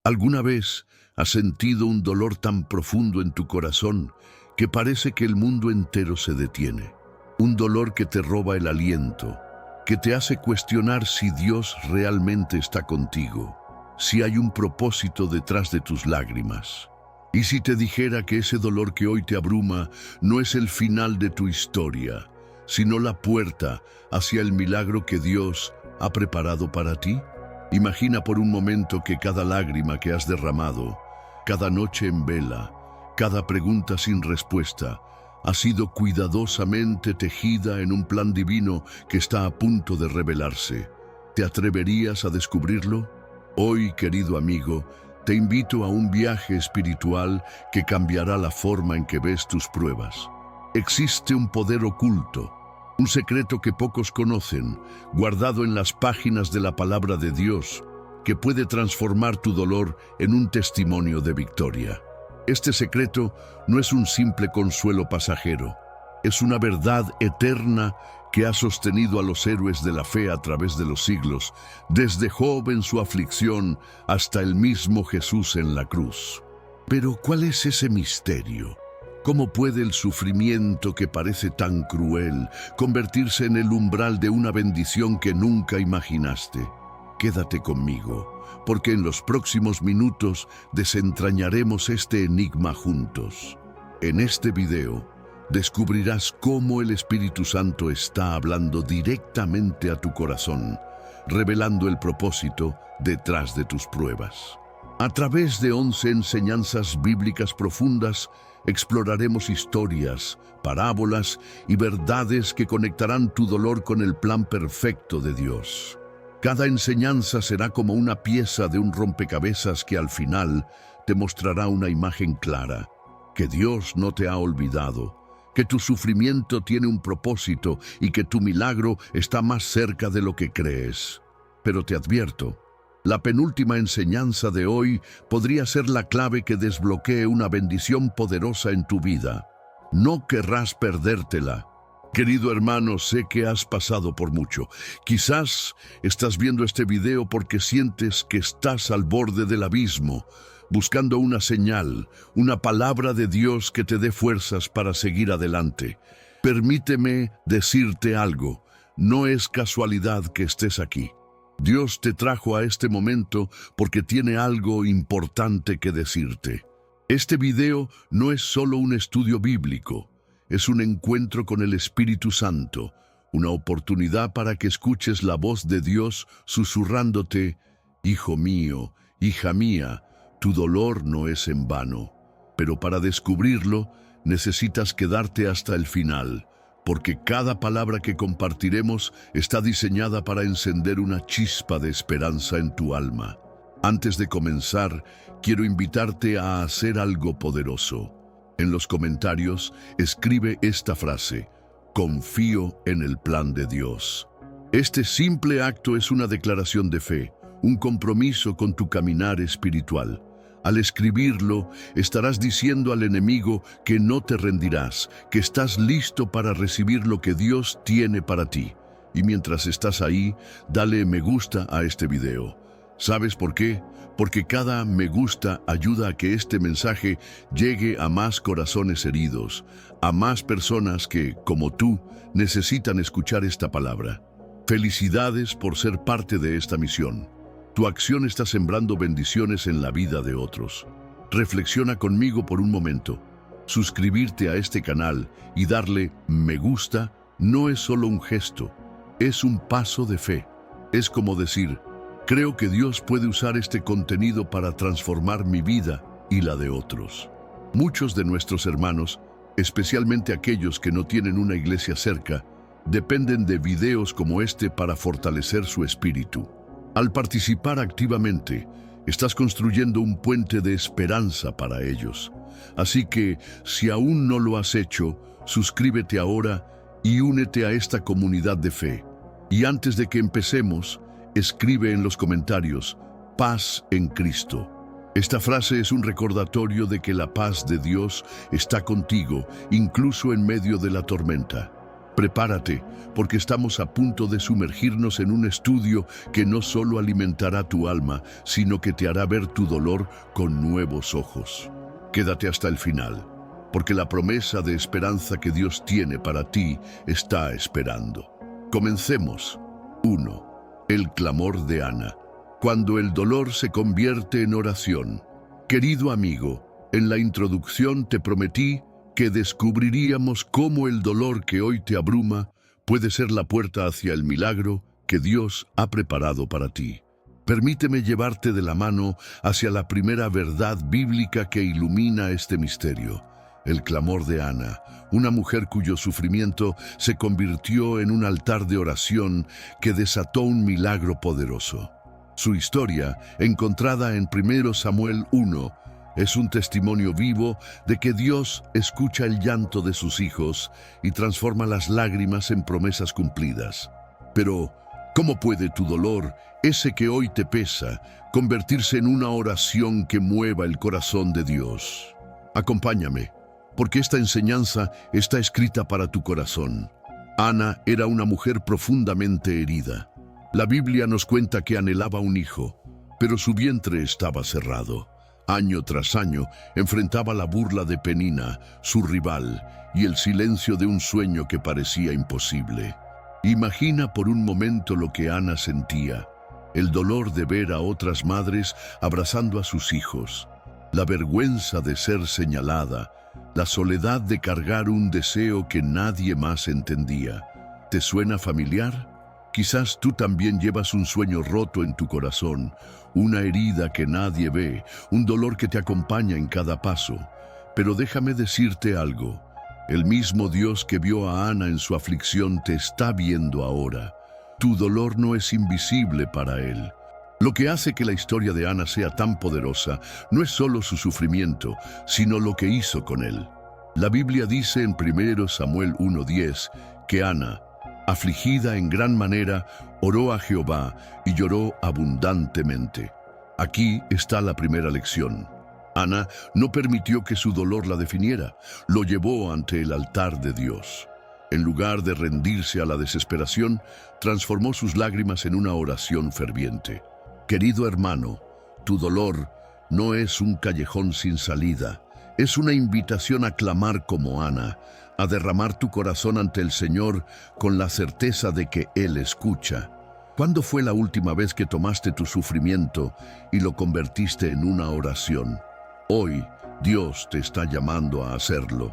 ¿Alguna vez has sentido un dolor tan profundo en tu corazón que parece que el mundo entero se detiene? Un dolor que te roba el aliento, que te hace cuestionar si Dios realmente está contigo, si hay un propósito detrás de tus lágrimas. ¿Y si te dijera que ese dolor que hoy te abruma no es el final de tu historia, sino la puerta hacia el milagro que Dios ha preparado para ti? Imagina por un momento que cada lágrima que has derramado, cada noche en vela, cada pregunta sin respuesta, ha sido cuidadosamente tejida en un plan divino que está a punto de revelarse. ¿Te atreverías a descubrirlo? Hoy, querido amigo, te invito a un viaje espiritual que cambiará la forma en que ves tus pruebas. Existe un poder oculto, un secreto que pocos conocen, guardado en las páginas de la palabra de Dios, que puede transformar tu dolor en un testimonio de victoria. Este secreto no es un simple consuelo pasajero, es una verdad eterna que ha sostenido a los héroes de la fe a través de los siglos, desde Job en su aflicción hasta el mismo Jesús en la cruz. Pero, ¿cuál es ese misterio? ¿Cómo puede el sufrimiento que parece tan cruel convertirse en el umbral de una bendición que nunca imaginaste? Quédate conmigo, porque en los próximos minutos desentrañaremos este enigma juntos. En este video descubrirás cómo el Espíritu Santo está hablando directamente a tu corazón, revelando el propósito detrás de tus pruebas. A través de 11 enseñanzas bíblicas profundas, exploraremos historias, parábolas y verdades que conectarán tu dolor con el plan perfecto de Dios. Cada enseñanza será como una pieza de un rompecabezas que al final te mostrará una imagen clara, que Dios no te ha olvidado, que tu sufrimiento tiene un propósito y que tu milagro está más cerca de lo que crees. Pero te advierto, la penúltima enseñanza de hoy podría ser la clave que desbloquee una bendición poderosa en tu vida. No querrás perdértela. Querido hermano, sé que has pasado por mucho. Quizás estás viendo este video porque sientes que estás al borde del abismo, buscando una señal, una palabra de Dios que te dé fuerzas para seguir adelante. Permíteme decirte algo. No es casualidad que estés aquí. Dios te trajo a este momento porque tiene algo importante que decirte. Este video no es solo un estudio bíblico, es un encuentro con el Espíritu Santo, una oportunidad para que escuches la voz de Dios susurrándote: hijo mío, hija mía, tu dolor no es en vano. Pero para descubrirlo, necesitas quedarte hasta el final, porque cada palabra que compartiremos está diseñada para encender una chispa de esperanza en tu alma. Antes de comenzar, quiero invitarte a hacer algo poderoso. En los comentarios, escribe esta frase: confío en el plan de Dios. Este simple acto es una declaración de fe, un compromiso con tu caminar espiritual. Al escribirlo, estarás diciendo al enemigo que no te rendirás, que estás listo para recibir lo que Dios tiene para ti. Y mientras estás ahí, dale me gusta a este video. ¿Sabes por qué? Porque cada me gusta ayuda a que este mensaje llegue a más corazones heridos, a más personas que, como tú, necesitan escuchar esta palabra. Felicidades por ser parte de esta misión. Tu acción está sembrando bendiciones en la vida de otros. Reflexiona conmigo por un momento. Suscribirte a este canal y darle me gusta no es solo un gesto, es un paso de fe. Es como decir: creo que Dios puede usar este contenido para transformar mi vida y la de otros. Muchos de nuestros hermanos, especialmente aquellos que no tienen una iglesia cerca, dependen de videos como este para fortalecer su espíritu. Al participar activamente, estás construyendo un puente de esperanza para ellos. Así que, si aún no lo has hecho, suscríbete ahora y únete a esta comunidad de fe. Y antes de que empecemos, escribe en los comentarios: paz en Cristo. Esta frase es un recordatorio de que la paz de Dios está contigo, incluso en medio de la tormenta. Prepárate, porque estamos a punto de sumergirnos en un estudio que no solo alimentará tu alma, sino que te hará ver tu dolor con nuevos ojos. Quédate hasta el final, porque la promesa de esperanza que Dios tiene para ti está esperando. Comencemos. 1. El clamor de Ana. Cuando el dolor se convierte en oración. Querido amigo, en la introducción te prometí que descubriríamos cómo el dolor que hoy te abruma puede ser la puerta hacia el milagro que Dios ha preparado para ti. Permíteme llevarte de la mano hacia la primera verdad bíblica que ilumina este misterio. El clamor de Ana, una mujer cuyo sufrimiento se convirtió en un altar de oración que desató un milagro poderoso. Su historia, encontrada en 1 Samuel 1, es un testimonio vivo de que Dios escucha el llanto de sus hijos y transforma las lágrimas en promesas cumplidas. Pero, ¿cómo puede tu dolor, ese que hoy te pesa, convertirse en una oración que mueva el corazón de Dios? Acompáñame, porque esta enseñanza está escrita para tu corazón. Ana era una mujer profundamente herida. La Biblia nos cuenta que anhelaba un hijo, pero su vientre estaba cerrado. Año tras año enfrentaba la burla de Penina, su rival, y el silencio de un sueño que parecía imposible. Imagina por un momento lo que Ana sentía, el dolor de ver a otras madres abrazando a sus hijos, la vergüenza de ser señalada, la soledad de cargar un deseo que nadie más entendía. ¿Te suena familiar? Quizás tú también llevas un sueño roto en tu corazón, una herida que nadie ve, un dolor que te acompaña en cada paso. Pero déjame decirte algo. El mismo Dios que vio a Ana en su aflicción te está viendo ahora. Tu dolor no es invisible para Él. Lo que hace que la historia de Ana sea tan poderosa no es solo su sufrimiento, sino lo que hizo con él. La Biblia dice en 1 Samuel 1:10 que Ana, afligida en gran manera, oró a Jehová y lloró abundantemente. Aquí está la primera lección. Ana no permitió que su dolor la definiera, lo llevó ante el altar de Dios. En lugar de rendirse a la desesperación, transformó sus lágrimas en una oración ferviente. Querido hermano, tu dolor no es un callejón sin salida, es una invitación a clamar como Ana, a derramar tu corazón ante el Señor con la certeza de que Él escucha. ¿Cuándo fue la última vez que tomaste tu sufrimiento y lo convertiste en una oración? Hoy, Dios te está llamando a hacerlo.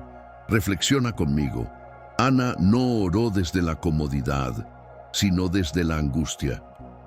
Reflexiona conmigo. Ana no oró desde la comodidad, sino desde la angustia.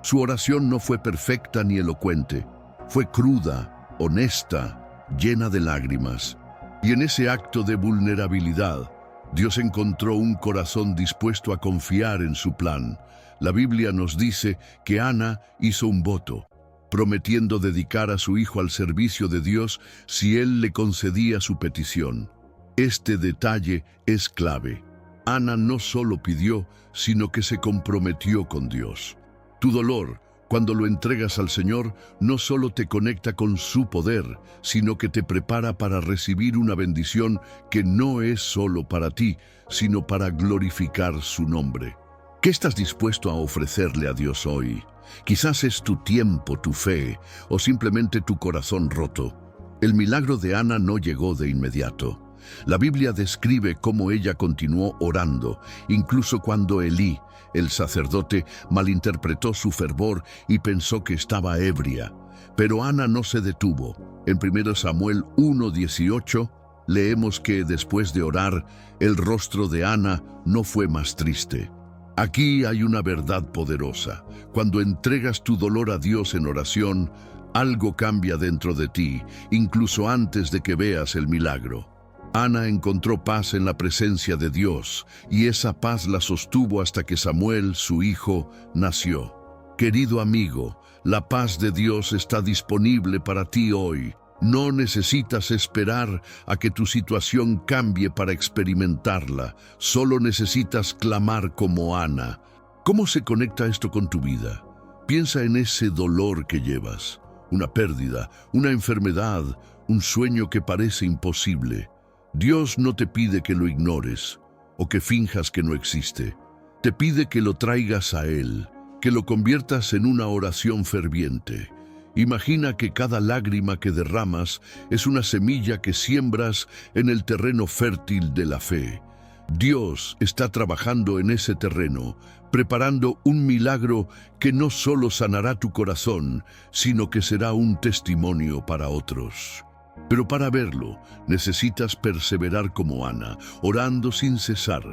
Su oración no fue perfecta ni elocuente, fue cruda, honesta, llena de lágrimas. Y en ese acto de vulnerabilidad, Dios encontró un corazón dispuesto a confiar en su plan. La Biblia nos dice que Ana hizo un voto, prometiendo dedicar a su hijo al servicio de Dios si él le concedía su petición. Este detalle es clave. Ana no solo pidió, sino que se comprometió con Dios. Tu dolor, cuando lo entregas al Señor, no solo te conecta con su poder, sino que te prepara para recibir una bendición que no es solo para ti, sino para glorificar su nombre. ¿Qué estás dispuesto a ofrecerle a Dios hoy? Quizás es tu tiempo, tu fe, o simplemente tu corazón roto. El milagro de Ana no llegó de inmediato. La Biblia describe cómo ella continuó orando, incluso cuando Elí, el sacerdote, malinterpretó su fervor y pensó que estaba ebria. Pero Ana no se detuvo. En 1 Samuel 1:18 leemos que después de orar, el rostro de Ana no fue más triste. Aquí hay una verdad poderosa. Cuando entregas tu dolor a Dios en oración, algo cambia dentro de ti, incluso antes de que veas el milagro. Ana encontró paz en la presencia de Dios, y esa paz la sostuvo hasta que Samuel, su hijo, nació. Querido amigo, la paz de Dios está disponible para ti hoy. No necesitas esperar a que tu situación cambie para experimentarla. Solo necesitas clamar como Ana. ¿Cómo se conecta esto con tu vida? Piensa en ese dolor que llevas. Una pérdida, una enfermedad, un sueño que parece imposible. Dios no te pide que lo ignores. o que finjas que no existe. Te pide que lo traigas a Él, que lo conviertas en una oración ferviente. Imagina que cada lágrima que derramas es una semilla que siembras en el terreno fértil de la fe. Dios está trabajando en ese terreno, preparando un milagro que no solo sanará tu corazón, sino que será un testimonio para otros. Pero para verlo, necesitas perseverar como Ana, orando sin cesar,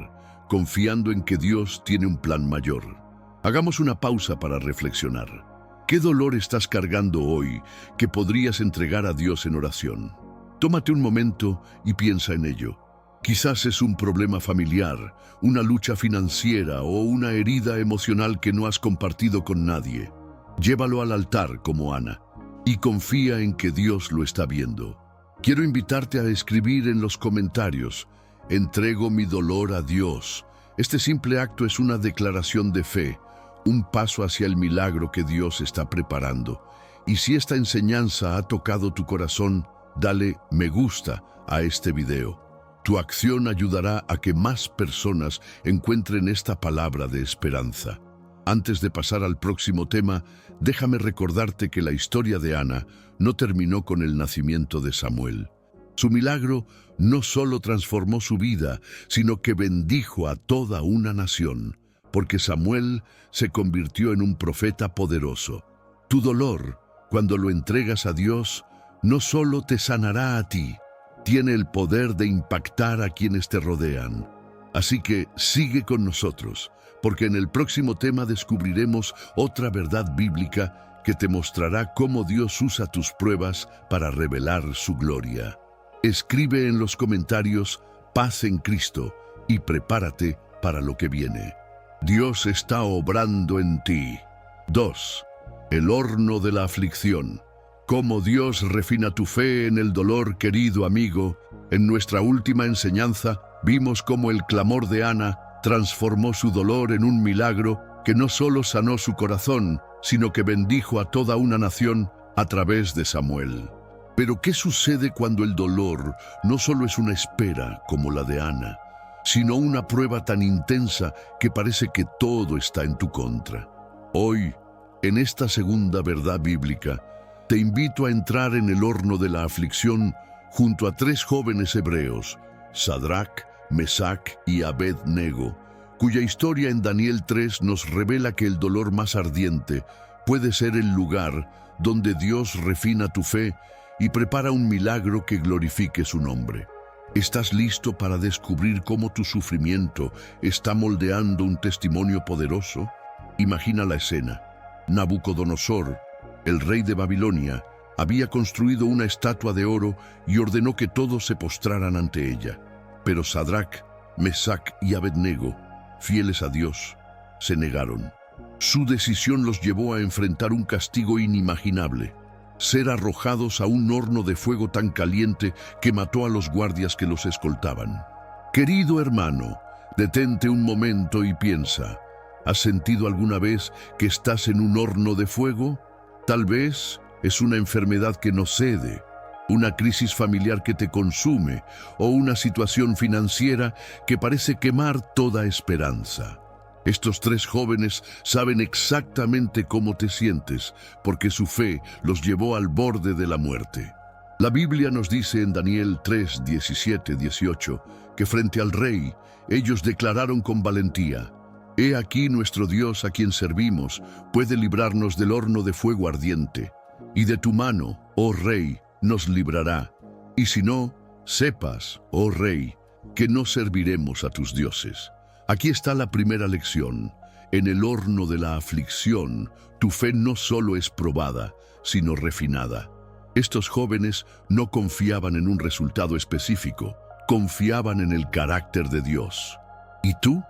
confiando en que Dios tiene un plan mayor. Hagamos una pausa para reflexionar. ¿Qué dolor estás cargando hoy que podrías entregar a Dios en oración? Tómate un momento y piensa en ello. Quizás es un problema familiar, una lucha financiera o una herida emocional que no has compartido con nadie. Llévalo al altar como Ana y confía en que Dios lo está viendo. Quiero invitarte a escribir en los comentarios: entrego mi dolor a Dios. Este simple acto es una declaración de fe, un paso hacia el milagro que Dios está preparando. Y si esta enseñanza ha tocado tu corazón, dale me gusta a este video. Tu acción ayudará a que más personas encuentren esta palabra de esperanza. Antes de pasar al próximo tema, déjame recordarte que la historia de Ana no terminó con el nacimiento de Samuel. Su milagro no solo transformó su vida, sino que bendijo a toda una nación, porque Samuel se convirtió en un profeta poderoso. Tu dolor, cuando lo entregas a Dios, no solo te sanará a ti, tiene el poder de impactar a quienes te rodean. Así que sigue con nosotros, porque en el próximo tema descubriremos otra verdad bíblica que te mostrará cómo Dios usa tus pruebas para revelar su gloria. Escribe en los comentarios paz en Cristo y prepárate para lo que viene. Dios está obrando en ti. 2. El horno de la aflicción. Cómo Dios refina tu fe en el dolor, querido amigo. En nuestra última enseñanza vimos cómo el clamor de Ana transformó su dolor en un milagro que no solo sanó su corazón, sino que bendijo a toda una nación a través de Samuel. Pero ¿qué sucede cuando el dolor no solo es una espera como la de Ana, sino una prueba tan intensa que parece que todo está en tu contra? Hoy, en esta segunda verdad bíblica, te invito a entrar en el horno de la aflicción junto a 3 jóvenes hebreos, Sadrac, Mesac y Abed-nego, cuya historia en Daniel 3 nos revela que el dolor más ardiente puede ser el lugar donde Dios refina tu fe y prepara un milagro que glorifique su nombre. ¿Estás listo para descubrir cómo tu sufrimiento está moldeando un testimonio poderoso? Imagina la escena. Nabucodonosor, el rey de Babilonia, había construido una estatua de oro y ordenó que todos se postraran ante ella. Pero Sadrac, Mesac y Abed-nego, fieles a Dios, se negaron. Su decisión los llevó a enfrentar un castigo inimaginable: ser arrojados a un horno de fuego tan caliente que mató a los guardias que los escoltaban. Querido hermano, detente un momento y piensa: ¿has sentido alguna vez que estás en un horno de fuego? Tal vez es una enfermedad que no cede, una crisis familiar que te consume o una situación financiera que parece quemar toda esperanza. Estos 3 jóvenes saben exactamente cómo te sientes, porque su fe los llevó al borde de la muerte. La Biblia nos dice en Daniel 3, 17, 18, que frente al rey, ellos declararon con valentía: «He aquí nuestro Dios a quien servimos puede librarnos del horno de fuego ardiente, y de tu mano, oh rey, nos librará. Y si no, sepas, oh rey, que no serviremos a tus dioses». Aquí está la primera lección. En el horno de la aflicción, tu fe no solo es probada, sino refinada. Estos jóvenes no confiaban en un resultado específico, confiaban en el carácter de Dios. ¿Y tú?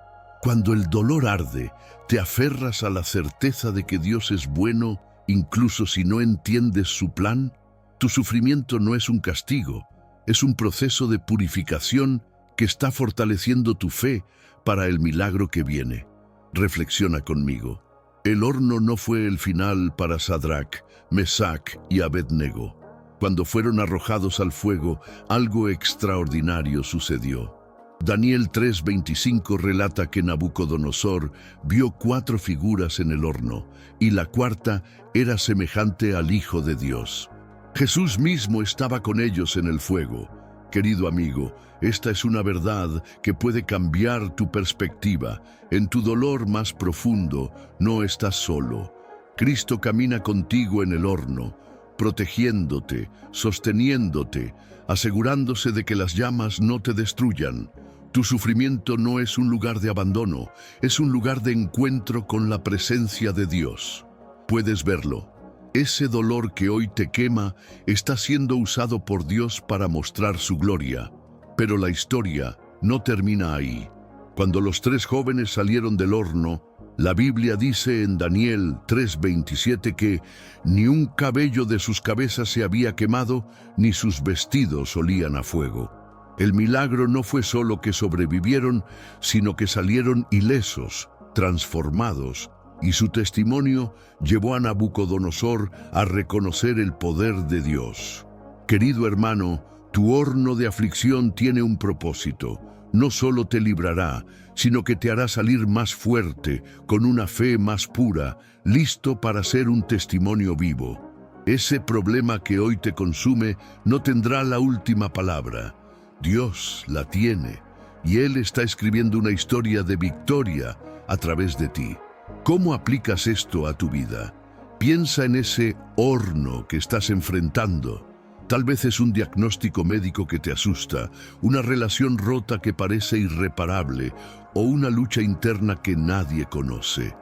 Cuando el dolor arde, ¿te aferras a la certeza de que Dios es bueno, incluso si no entiendes su plan? Tu sufrimiento no es un castigo, es un proceso de purificación que está fortaleciendo tu fe para el milagro que viene. Reflexiona conmigo. El horno no fue el final para Sadrac, Mesac y Abed-nego. Cuando fueron arrojados al fuego, algo extraordinario sucedió. Daniel 3:25 relata que Nabucodonosor vio 4 figuras en el horno, y la cuarta era semejante al Hijo de Dios. Jesús mismo estaba con ellos en el fuego. Querido amigo, esta es una verdad que puede cambiar tu perspectiva. En tu dolor más profundo no estás solo. Cristo camina contigo en el horno, protegiéndote, sosteniéndote, asegurándose de que las llamas no te destruyan. Tu sufrimiento no es un lugar de abandono, es un lugar de encuentro con la presencia de Dios. Puedes verlo. Ese dolor que hoy te quema está siendo usado por Dios para mostrar su gloria. Pero la historia no termina ahí. Cuando los 3 jóvenes salieron del horno, la Biblia dice en Daniel 3:27 que ni un cabello de sus cabezas se había quemado, ni sus vestidos olían a fuego. El milagro no fue solo que sobrevivieron, sino que salieron ilesos, transformados, y su testimonio llevó a Nabucodonosor a reconocer el poder de Dios. Querido hermano, tu horno de aflicción tiene un propósito. No solo te librará, sino que te hará salir más fuerte, con una fe más pura, listo para ser un testimonio vivo. Ese problema que hoy te consume no tendrá la última palabra. Dios la tiene, y Él está escribiendo una historia de victoria a través de ti. ¿Cómo aplicas esto a tu vida? Piensa en ese horno que estás enfrentando. Tal vez es un diagnóstico médico que te asusta, una relación rota que parece irreparable o una lucha interna que nadie conoce.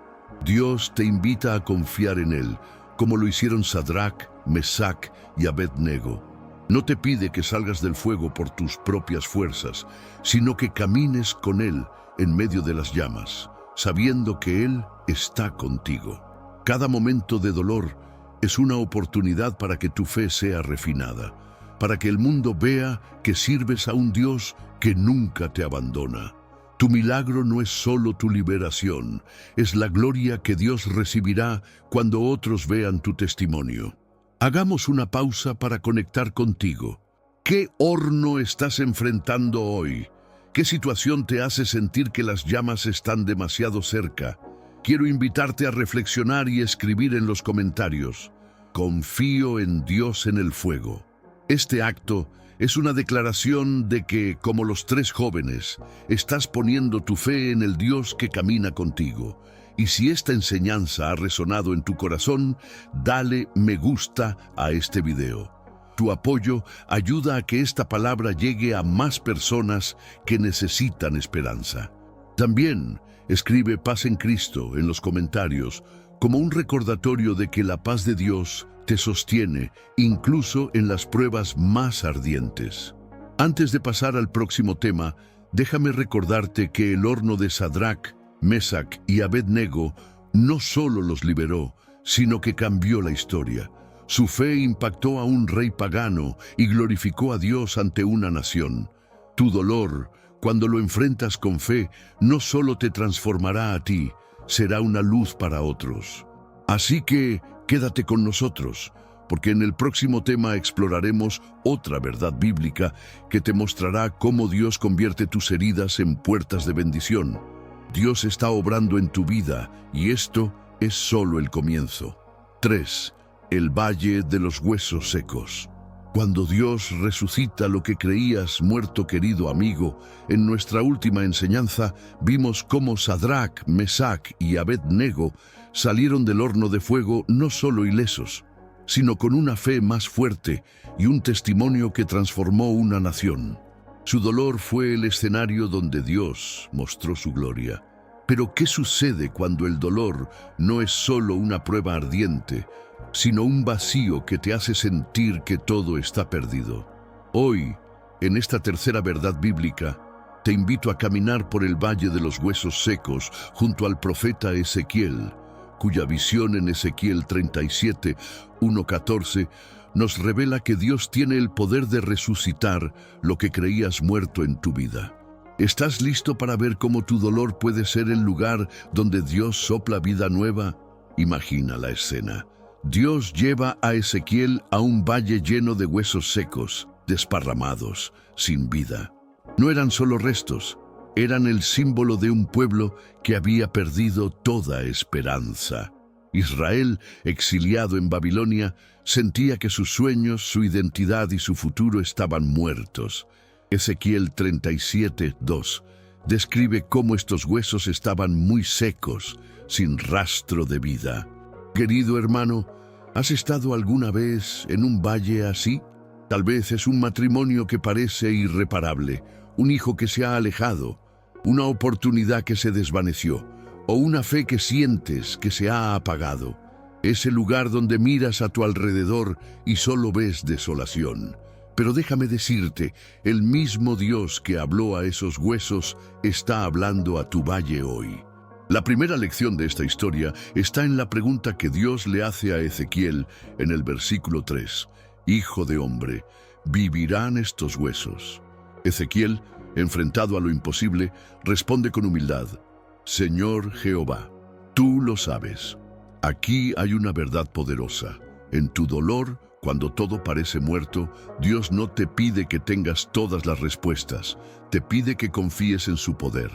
Dios te invita a confiar en Él, como lo hicieron Sadrac, Mesac y Abed-Nego. No te pide que salgas del fuego por tus propias fuerzas, sino que camines con Él en medio de las llamas, sabiendo que Él está contigo. Cada momento de dolor es una oportunidad para que tu fe sea refinada, para que el mundo vea que sirves a un Dios que nunca te abandona. Tu milagro no es solo tu liberación, es la gloria que Dios recibirá cuando otros vean tu testimonio. Hagamos una pausa para conectar contigo. ¿Qué horno estás enfrentando hoy? ¿Qué situación te hace sentir que las llamas están demasiado cerca? Quiero invitarte a reflexionar y escribir en los comentarios: confío en Dios en el fuego. Este acto es una declaración de que, como los 3 jóvenes, estás poniendo tu fe en el Dios que camina contigo. Y si esta enseñanza ha resonado en tu corazón, dale me gusta a este video. Tu apoyo ayuda a que esta palabra llegue a más personas que necesitan esperanza. También escribe paz en Cristo en los comentarios como un recordatorio de que la paz de Dios te sostiene incluso en las pruebas más ardientes. Antes de pasar al próximo tema, déjame recordarte que el horno de Sadrac, Mesac y Abed-Nego no solo los liberó, sino que cambió la historia. Su fe impactó a un rey pagano y glorificó a Dios ante una nación. Tu dolor, cuando lo enfrentas con fe, no solo te transformará a ti, será una luz para otros. Así que quédate con nosotros, porque en el próximo tema exploraremos otra verdad bíblica que te mostrará cómo Dios convierte tus heridas en puertas de bendición. Dios está obrando en tu vida y esto es solo el comienzo. 3. El valle de los huesos secos. Cuando Dios resucita lo que creías muerto, querido amigo, en nuestra última enseñanza vimos cómo Sadrac, Mesac y Abed-Nego salieron del horno de fuego no solo ilesos, sino con una fe más fuerte y un testimonio que transformó una nación. Su dolor fue el escenario donde Dios mostró su gloria. Pero ¿qué sucede cuando el dolor no es solo una prueba ardiente, sino un vacío que te hace sentir que todo está perdido? Hoy, en esta tercera verdad bíblica, te invito a caminar por el valle de los huesos secos junto al profeta Ezequiel, cuya visión en Ezequiel 37, 1-14, nos revela que Dios tiene el poder de resucitar lo que creías muerto en tu vida. ¿Estás listo para ver cómo tu dolor puede ser el lugar donde Dios sopla vida nueva? Imagina la escena. Dios lleva a Ezequiel a un valle lleno de huesos secos, desparramados, sin vida. No eran solo restos, eran el símbolo de un pueblo que había perdido toda esperanza. Israel, exiliado en Babilonia, sentía que sus sueños, su identidad y su futuro estaban muertos. Ezequiel 37:2 describe cómo estos huesos estaban muy secos, sin rastro de vida. Querido hermano, ¿has estado alguna vez en un valle así? Tal vez es un matrimonio que parece irreparable, un hijo que se ha alejado, una oportunidad que se desvaneció, o una fe que sientes que se ha apagado. Ese lugar donde miras a tu alrededor y solo ves desolación. Pero déjame decirte, el mismo Dios que habló a esos huesos está hablando a tu valle hoy. La primera lección de esta historia está en la pregunta que Dios le hace a Ezequiel en el versículo 3. Hijo de hombre, ¿vivirán estos huesos? Ezequiel, enfrentado a lo imposible, responde con humildad: Señor Jehová, tú lo sabes. Aquí hay una verdad poderosa. En tu dolor, cuando todo parece muerto, Dios no te pide que tengas todas las respuestas, te pide que confíes en su poder.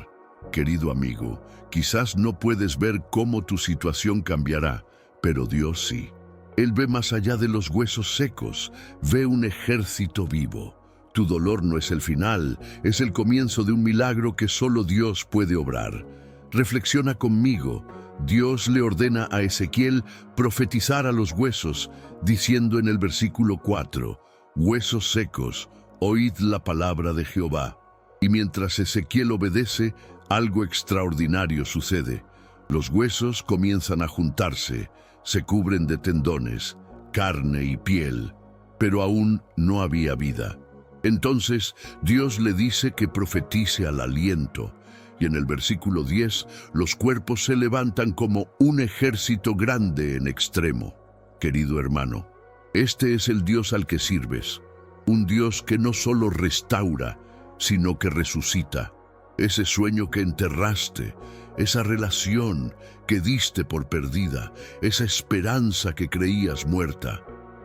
Querido amigo, quizás no puedes ver cómo tu situación cambiará, pero Dios sí. Él ve más allá de los huesos secos, ve un ejército vivo. Tu dolor no es el final, es el comienzo de un milagro que solo Dios puede obrar. Reflexiona conmigo. Dios le ordena a Ezequiel profetizar a los huesos, diciendo en el versículo 4, huesos secos, oíd la palabra de Jehová. Y mientras Ezequiel obedece, algo extraordinario sucede. Los huesos comienzan a juntarse, se cubren de tendones, carne y piel, pero aún no había vida. Entonces Dios le dice que profetice al aliento, y en el versículo 10, los cuerpos se levantan como un ejército grande en extremo. Querido hermano, este es el Dios al que sirves, un Dios que no solo restaura, sino que resucita. Ese sueño que enterraste, esa relación que diste por perdida, esa esperanza que creías muerta,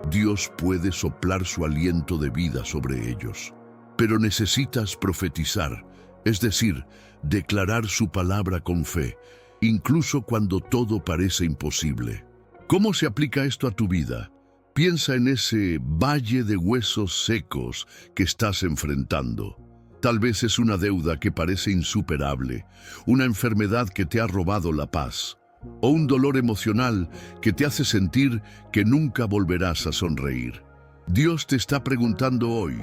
Dios puede soplar su aliento de vida sobre ellos. Pero necesitas profetizar, es decir, declarar su palabra con fe, incluso cuando todo parece imposible. ¿Cómo se aplica esto a tu vida? Piensa en ese valle de huesos secos que estás enfrentando. Tal vez es una deuda que parece insuperable, una enfermedad que te ha robado la paz, o un dolor emocional que te hace sentir que nunca volverás a sonreír. Dios te está preguntando hoy,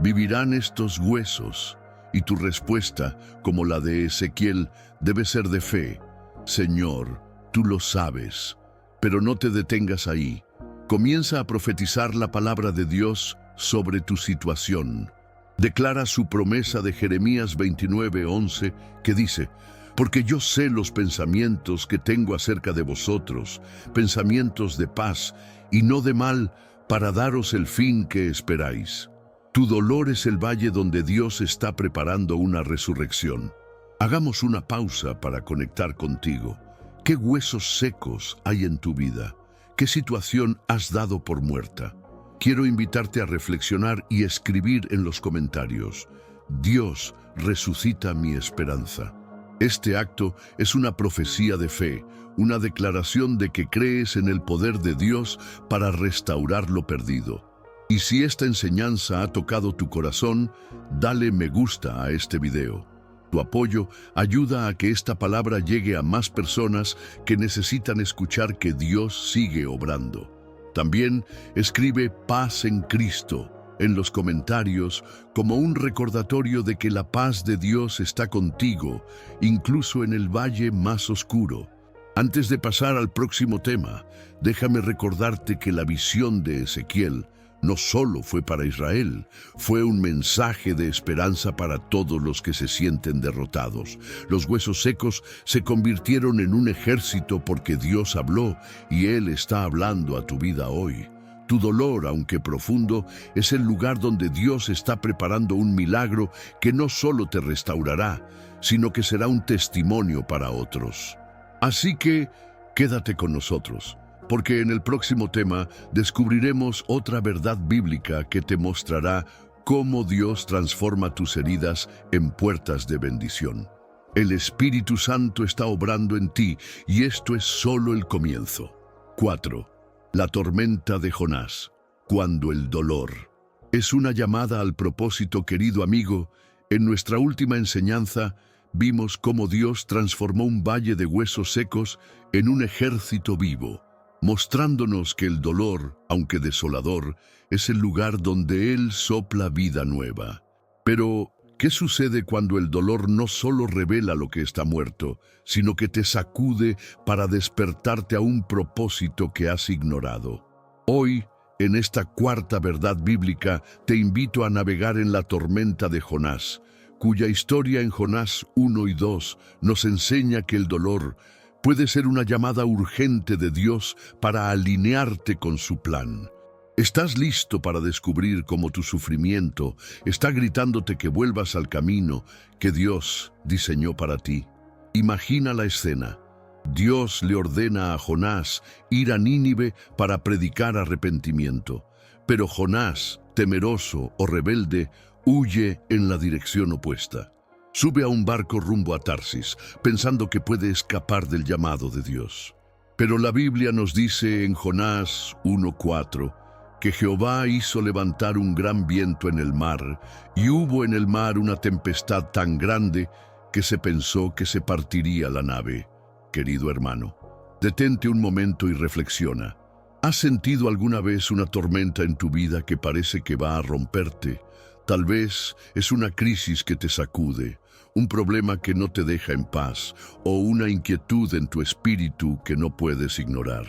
¿vivirán estos huesos? Y tu respuesta, como la de Ezequiel, debe ser de fe. Señor, tú lo sabes, pero no te detengas ahí. Comienza a profetizar la palabra de Dios sobre tu situación. Declara su promesa de Jeremías 29:11, que dice, porque yo sé los pensamientos que tengo acerca de vosotros, pensamientos de paz y no de mal, para daros el fin que esperáis. Tu dolor es el valle donde Dios está preparando una resurrección. Hagamos una pausa para conectar contigo. ¿Qué huesos secos hay en tu vida? ¿Qué situación has dado por muerta? Quiero invitarte a reflexionar y escribir en los comentarios: Dios resucita mi esperanza. Este acto es una profecía de fe, una declaración de que crees en el poder de Dios para restaurar lo perdido. Y si esta enseñanza ha tocado tu corazón, dale me gusta a este video. Tu apoyo ayuda a que esta palabra llegue a más personas que necesitan escuchar que Dios sigue obrando. También escribe paz en Cristo en los comentarios como un recordatorio de que la paz de Dios está contigo, incluso en el valle más oscuro. Antes de pasar al próximo tema, déjame recordarte que la visión de Ezequiel no solo fue para Israel, fue un mensaje de esperanza para todos los que se sienten derrotados. Los huesos secos se convirtieron en un ejército porque Dios habló y Él está hablando a tu vida hoy. Tu dolor, aunque profundo, es el lugar donde Dios está preparando un milagro que no solo te restaurará, sino que será un testimonio para otros. Así que, quédate con nosotros, porque en el próximo tema descubriremos otra verdad bíblica que te mostrará cómo Dios transforma tus heridas en puertas de bendición. El Espíritu Santo está obrando en ti y esto es solo el comienzo. 4. La tormenta de Jonás. Cuando el dolor. Es una llamada al propósito, querido amigo. En nuestra última enseñanza vimos cómo Dios transformó un valle de huesos secos en un ejército vivo, mostrándonos que el dolor, aunque desolador, es el lugar donde Él sopla vida nueva. Pero, ¿qué sucede cuando el dolor no solo revela lo que está muerto, sino que te sacude para despertarte a un propósito que has ignorado? Hoy, en esta cuarta verdad bíblica, te invito a navegar en la tormenta de Jonás, cuya historia en Jonás 1 y 2 nos enseña que el dolor puede ser una llamada urgente de Dios para alinearte con su plan. ¿Estás listo para descubrir cómo tu sufrimiento está gritándote que vuelvas al camino que Dios diseñó para ti? Imagina la escena. Dios le ordena a Jonás ir a Nínive para predicar arrepentimiento, pero Jonás, temeroso o rebelde, huye en la dirección opuesta. Sube a un barco rumbo a Tarsis, pensando que puede escapar del llamado de Dios. Pero la Biblia nos dice en Jonás 1:4 que Jehová hizo levantar un gran viento en el mar, y hubo en el mar una tempestad tan grande que se pensó que se partiría la nave. Querido hermano, detente un momento y reflexiona. ¿Has sentido alguna vez una tormenta en tu vida que parece que va a romperte? Tal vez es una crisis que te sacude, un problema que no te deja en paz, o una inquietud en tu espíritu que no puedes ignorar.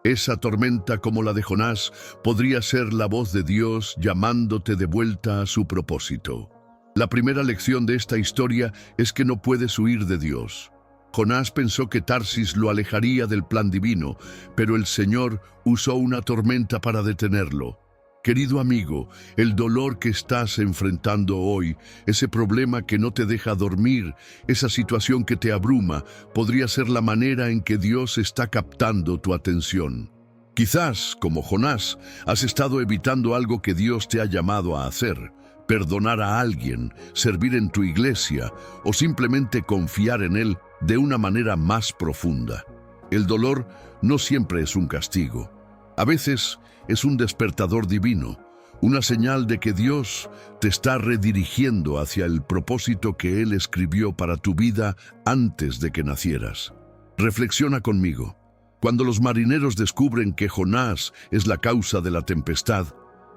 Esa tormenta, como la de Jonás, podría ser la voz de Dios llamándote de vuelta a su propósito. La primera lección de esta historia es que no puedes huir de Dios. Jonás pensó que Tarsis lo alejaría del plan divino, pero el Señor usó una tormenta para detenerlo. Querido amigo, el dolor que estás enfrentando hoy, ese problema que no te deja dormir, esa situación que te abruma, podría ser la manera en que Dios está captando tu atención. Quizás, como Jonás, has estado evitando algo que Dios te ha llamado a hacer: perdonar a alguien, servir en tu iglesia o simplemente confiar en Él de una manera más profunda. El dolor no siempre es un castigo. A veces es un despertador divino, una señal de que Dios te está redirigiendo hacia el propósito que Él escribió para tu vida antes de que nacieras. Reflexiona conmigo. Cuando los marineros descubren que Jonás es la causa de la tempestad,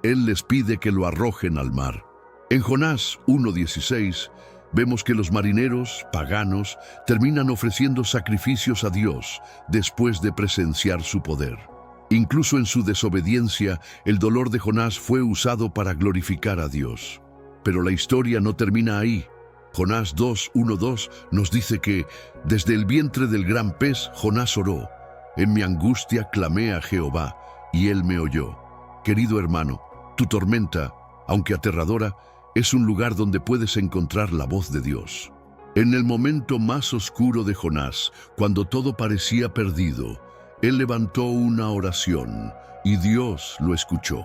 Él les pide que lo arrojen al mar. En Jonás 1:16 vemos que los marineros paganos terminan ofreciendo sacrificios a Dios después de presenciar su poder. Incluso en su desobediencia, el dolor de Jonás fue usado para glorificar a Dios. Pero la historia no termina ahí. Jonás 2:1-2 nos dice que desde el vientre del gran pez Jonás oró: en mi angustia clamé a Jehová, y Él me oyó. Querido hermano, tu tormenta, aunque aterradora, es un lugar donde puedes encontrar la voz de Dios. En el momento más oscuro de Jonás, cuando todo parecía perdido, Él levantó una oración y Dios lo escuchó.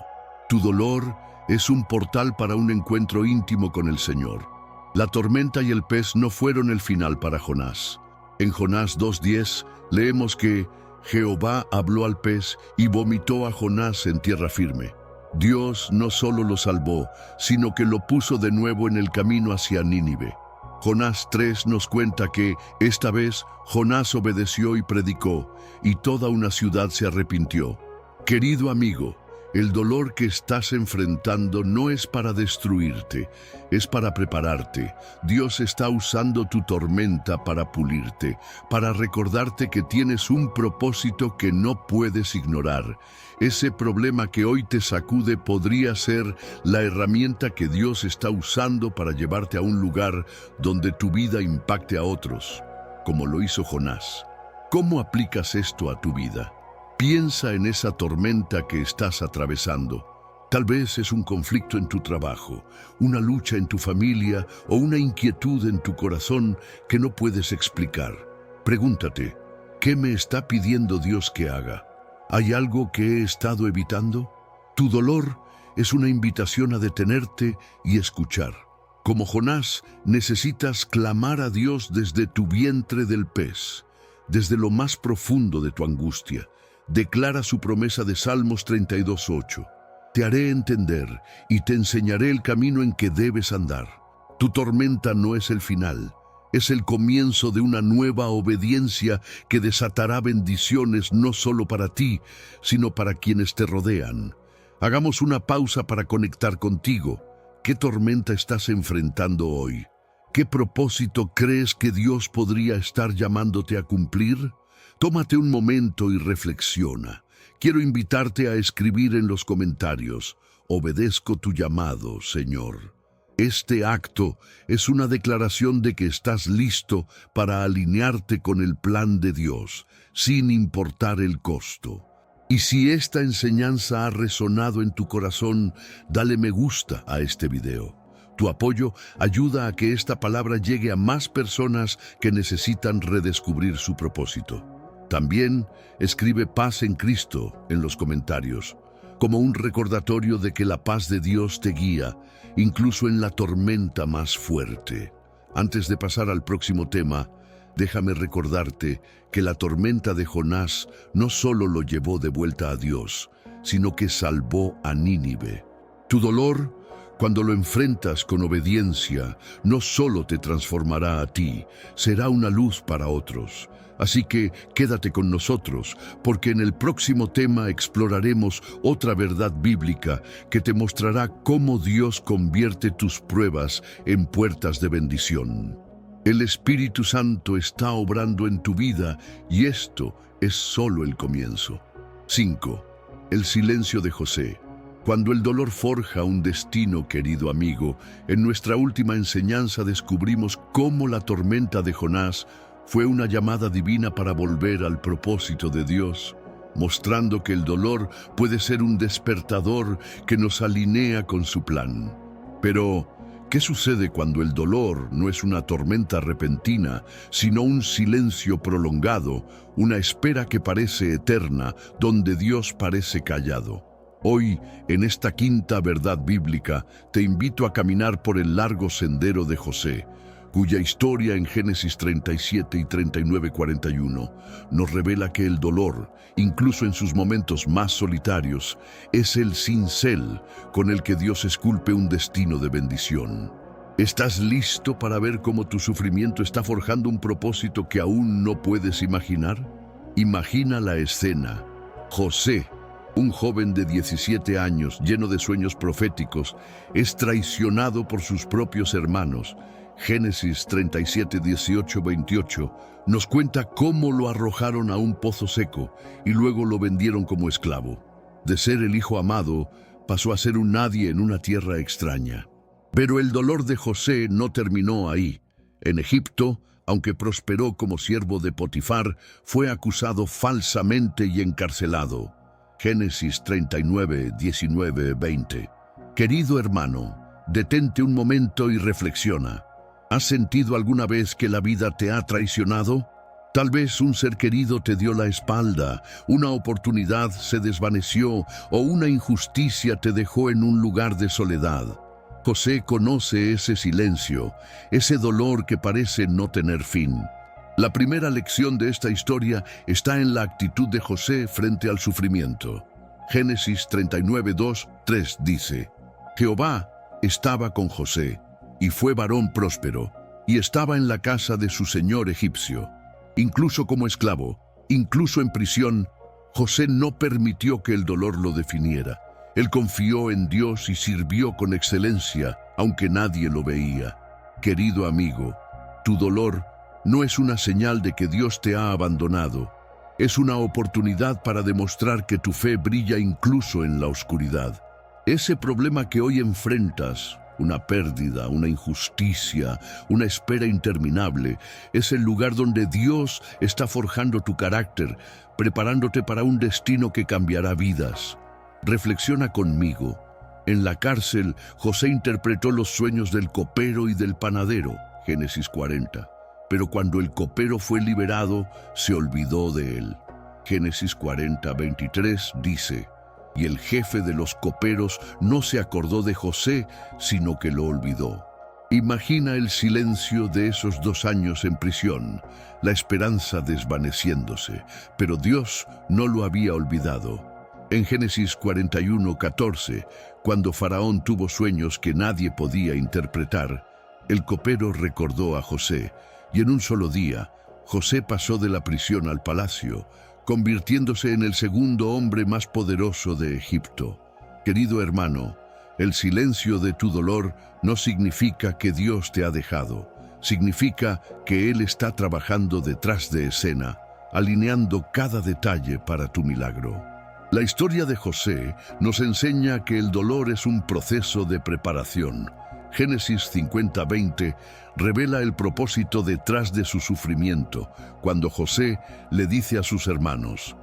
Tu dolor es un portal para un encuentro íntimo con el Señor. La tormenta y el pez no fueron el final para Jonás. En Jonás 2:10 leemos que Jehová habló al pez y vomitó a Jonás en tierra firme. Dios no solo lo salvó, sino que lo puso de nuevo en el camino hacia Nínive. Jonás 3 nos cuenta que, esta vez, Jonás obedeció y predicó, y toda una ciudad se arrepintió. Querido amigo, el dolor que estás enfrentando no es para destruirte, es para prepararte. Dios está usando tu tormenta para pulirte, para recordarte que tienes un propósito que no puedes ignorar. Ese problema que hoy te sacude podría ser la herramienta que Dios está usando para llevarte a un lugar donde tu vida impacte a otros, como lo hizo Jonás. ¿Cómo aplicas esto a tu vida? Piensa en esa tormenta que estás atravesando. Tal vez es un conflicto en tu trabajo, una lucha en tu familia o una inquietud en tu corazón que no puedes explicar. Pregúntate, ¿qué me está pidiendo Dios que haga? ¿Hay algo que he estado evitando? Tu dolor es una invitación a detenerte y escuchar. Como Jonás, necesitas clamar a Dios desde tu vientre del pez, desde lo más profundo de tu angustia. Declara su promesa de Salmos 32:8. Te haré entender y te enseñaré el camino en que debes andar. Tu tormenta no es el final, es el comienzo de una nueva obediencia que desatará bendiciones no solo para ti, sino para quienes te rodean. Hagamos una pausa para conectar contigo. ¿Qué tormenta estás enfrentando hoy? ¿Qué propósito crees que Dios podría estar llamándote a cumplir? Tómate un momento y reflexiona. Quiero invitarte a escribir en los comentarios: obedezco tu llamado, Señor. Este acto es una declaración de que estás listo para alinearte con el plan de Dios, sin importar el costo. Y si esta enseñanza ha resonado en tu corazón, dale me gusta a este video. Tu apoyo ayuda a que esta palabra llegue a más personas que necesitan redescubrir su propósito. También escribe paz en Cristo en los comentarios, como un recordatorio de que la paz de Dios te guía, incluso en la tormenta más fuerte. Antes de pasar al próximo tema, déjame recordarte que la tormenta de Jonás no solo lo llevó de vuelta a Dios, sino que salvó a Nínive. Tu dolor, cuando lo enfrentas con obediencia, no solo te transformará a ti, será una luz para otros. Así que quédate con nosotros, porque en el próximo tema exploraremos otra verdad bíblica que te mostrará cómo Dios convierte tus pruebas en puertas de bendición. El Espíritu Santo está obrando en tu vida y esto es solo el comienzo. 5. El silencio de José. Cuando el dolor forja un destino, querido amigo, en nuestra última enseñanza descubrimos cómo la tormenta de Jonás fue una llamada divina para volver al propósito de Dios, mostrando que el dolor puede ser un despertador que nos alinea con su plan. Pero, ¿qué sucede cuando el dolor no es una tormenta repentina, sino un silencio prolongado, una espera que parece eterna, donde Dios parece callado? Hoy, en esta quinta verdad bíblica, te invito a caminar por el largo sendero de José, cuya historia en Génesis 37 y 39:41 nos revela que el dolor, incluso en sus momentos más solitarios, es el cincel con el que Dios esculpe un destino de bendición. ¿Estás listo para ver cómo tu sufrimiento está forjando un propósito que aún no puedes imaginar? Imagina la escena. José, un joven de 17 años lleno de sueños proféticos, es traicionado por sus propios hermanos. Génesis 37, 18, 28 nos cuenta cómo lo arrojaron a un pozo seco y luego lo vendieron como esclavo. De ser el hijo amado, pasó a ser un nadie en una tierra extraña. Pero el dolor de José no terminó ahí. En Egipto, aunque prosperó como siervo de Potifar, fue acusado falsamente y encarcelado. Génesis 39, 19, 20. Querido hermano, detente un momento y reflexiona. ¿Has sentido alguna vez que la vida te ha traicionado? Tal vez un ser querido te dio la espalda, una oportunidad se desvaneció o una injusticia te dejó en un lugar de soledad. José conoce ese silencio, ese dolor que parece no tener fin. La primera lección de esta historia está en la actitud de José frente al sufrimiento. Génesis 39, 2, 3 dice: Jehová estaba con José, y fue varón próspero, y estaba en la casa de su señor egipcio. Incluso como esclavo, incluso en prisión, José no permitió que el dolor lo definiera. Él confió en Dios y sirvió con excelencia, aunque nadie lo veía. Querido amigo, tu dolor no es una señal de que Dios te ha abandonado. Es una oportunidad para demostrar que tu fe brilla incluso en la oscuridad. Ese problema que hoy enfrentas, una pérdida, una injusticia, una espera interminable, es el lugar donde Dios está forjando tu carácter, preparándote para un destino que cambiará vidas. Reflexiona conmigo. En la cárcel, José interpretó los sueños del copero y del panadero, Génesis 40. Pero cuando el copero fue liberado, se olvidó de él. Génesis 40, 23 dice: y el jefe de los coperos no se acordó de José, sino que lo olvidó. Imagina el silencio de esos 2 años en prisión, la esperanza desvaneciéndose, pero Dios no lo había olvidado. En Génesis 41:14, cuando Faraón tuvo sueños que nadie podía interpretar, el copero recordó a José, y en un solo día, José pasó de la prisión al palacio, convirtiéndose en el segundo hombre más poderoso de Egipto. Querido hermano, el silencio de tu dolor no significa que Dios te ha dejado, significa que Él está trabajando detrás de escena, alineando cada detalle para tu milagro. La historia de José nos enseña que el dolor es un proceso de preparación. Génesis 50:20 revela el propósito detrás de su sufrimiento, cuando José le dice a sus hermanos: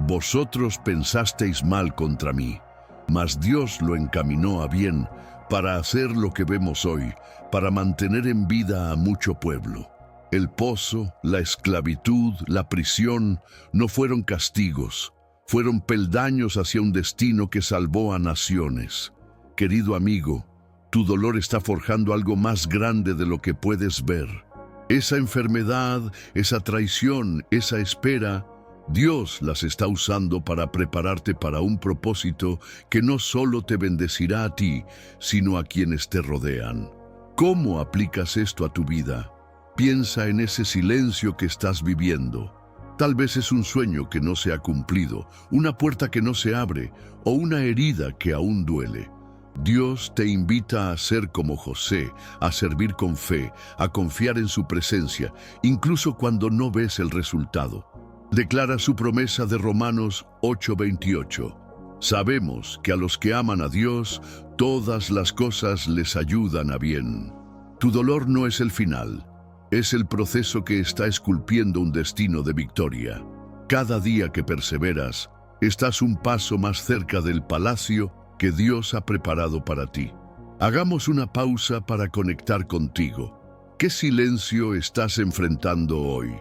«Vosotros pensasteis mal contra mí, mas Dios lo encaminó a bien para hacer lo que vemos hoy, para mantener en vida a mucho pueblo». El pozo, la esclavitud, la prisión no fueron castigos, fueron peldaños hacia un destino que salvó a naciones. Querido amigo, tu dolor está forjando algo más grande de lo que puedes ver. Esa enfermedad, esa traición, esa espera, Dios las está usando para prepararte para un propósito que no solo te bendecirá a ti, sino a quienes te rodean. ¿Cómo aplicas esto a tu vida? Piensa en ese silencio que estás viviendo. Tal vez es un sueño que no se ha cumplido, una puerta que no se abre o una herida que aún duele. Dios te invita a ser como José, a servir con fe, a confiar en su presencia, incluso cuando no ves el resultado. Declara su promesa de Romanos 8:28. Sabemos que a los que aman a Dios, todas las cosas les ayudan a bien. Tu dolor no es el final. Es el proceso que está esculpiendo un destino de victoria. Cada día que perseveras, estás un paso más cerca del palacio que Dios ha preparado para ti. Hagamos una pausa para conectar contigo. ¿Qué silencio estás enfrentando hoy?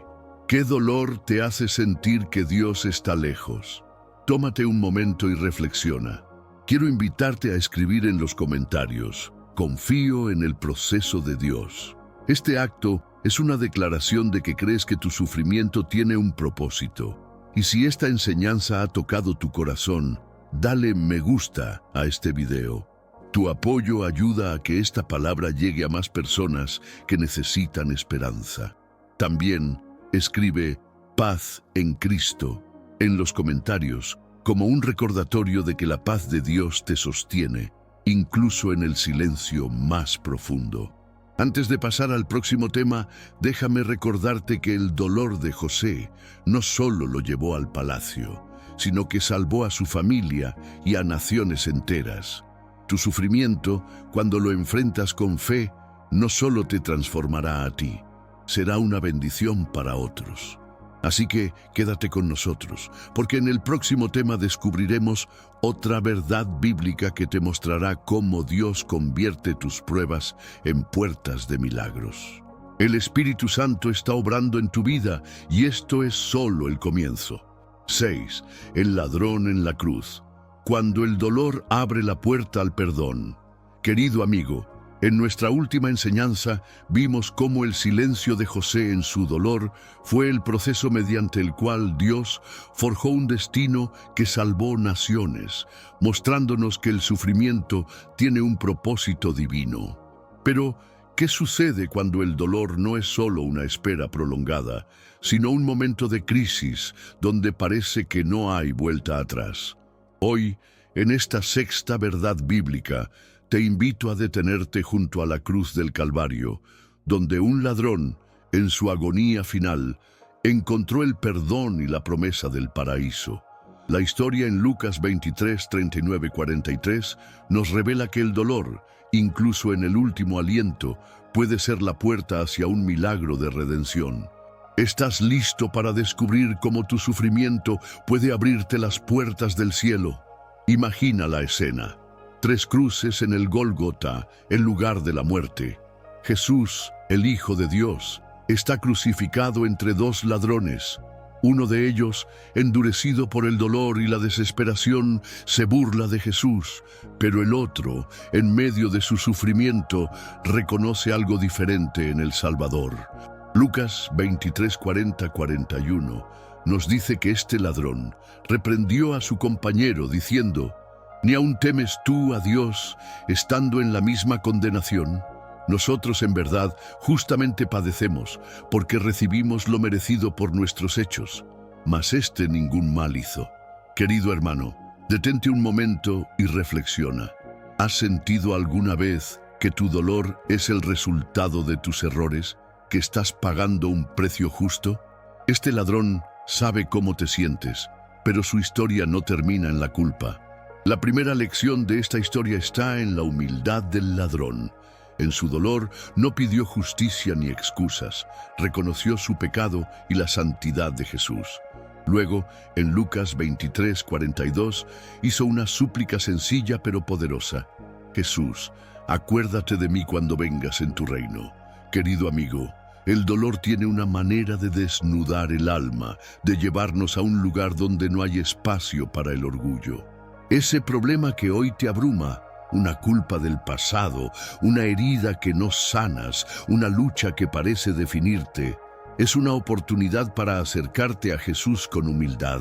¿Qué dolor te hace sentir que Dios está lejos? Tómate un momento y reflexiona. Quiero invitarte a escribir en los comentarios: confío en el proceso de Dios. Este acto es una declaración de que crees que tu sufrimiento tiene un propósito. Y si esta enseñanza ha tocado tu corazón, dale me gusta a este video. Tu apoyo ayuda a que esta palabra llegue a más personas que necesitan esperanza. También escribe paz en Cristo en los comentarios como un recordatorio de que la paz de Dios te sostiene, incluso en el silencio más profundo. Antes de pasar al próximo tema, déjame recordarte que el dolor de José no solo lo llevó al palacio, sino que salvó a su familia y a naciones enteras. Tu sufrimiento, cuando lo enfrentas con fe, no solo te transformará a ti, será una bendición para otros. Así que quédate con nosotros, porque en el próximo tema descubriremos otra verdad bíblica que te mostrará cómo Dios convierte tus pruebas en puertas de milagros. El Espíritu Santo está obrando en tu vida y esto es solo el comienzo. 6. El ladrón en la cruz. Cuando el dolor abre la puerta al perdón. Querido amigo, en nuestra última enseñanza vimos cómo el silencio de José en su dolor fue el proceso mediante el cual Dios forjó un destino que salvó naciones, mostrándonos que el sufrimiento tiene un propósito divino. Pero, ¿qué sucede cuando el dolor no es solo una espera prolongada, sino un momento de crisis donde parece que no hay vuelta atrás? Hoy, en esta sexta verdad bíblica, te invito a detenerte junto a la cruz del Calvario, donde un ladrón, en su agonía final, encontró el perdón y la promesa del paraíso. La historia en Lucas 23, 39, 43 nos revela que el dolor, incluso en el último aliento, puede ser la puerta hacia un milagro de redención. ¿Estás listo para descubrir cómo tu sufrimiento puede abrirte las puertas del cielo? Imagina la escena. 3 cruces en el Gólgota, el lugar de la muerte. Jesús, el Hijo de Dios, está crucificado entre 2 ladrones. Uno de ellos, endurecido por el dolor y la desesperación, se burla de Jesús, pero el otro, en medio de su sufrimiento, reconoce algo diferente en el Salvador. Lucas 23, 40, 41 nos dice que este ladrón reprendió a su compañero diciendo: ¿Ni aún temes tú a Dios, estando en la misma condenación? Nosotros en verdad justamente padecemos, porque recibimos lo merecido por nuestros hechos, mas este ningún mal hizo. Querido hermano, detente un momento y reflexiona. ¿Has sentido alguna vez que tu dolor es el resultado de tus errores, que estás pagando un precio justo? Este ladrón sabe cómo te sientes, pero su historia no termina en la culpa. La primera lección de esta historia está en la humildad del ladrón. En su dolor no pidió justicia ni excusas, reconoció su pecado y la santidad de Jesús. Luego, en Lucas 23, 42, hizo una súplica sencilla pero poderosa: Jesús, acuérdate de mí cuando vengas en tu reino. Querido amigo, el dolor tiene una manera de desnudar el alma, de llevarnos a un lugar donde no hay espacio para el orgullo. Ese problema que hoy te abruma, una culpa del pasado, una herida que no sanas, una lucha que parece definirte, es una oportunidad para acercarte a Jesús con humildad.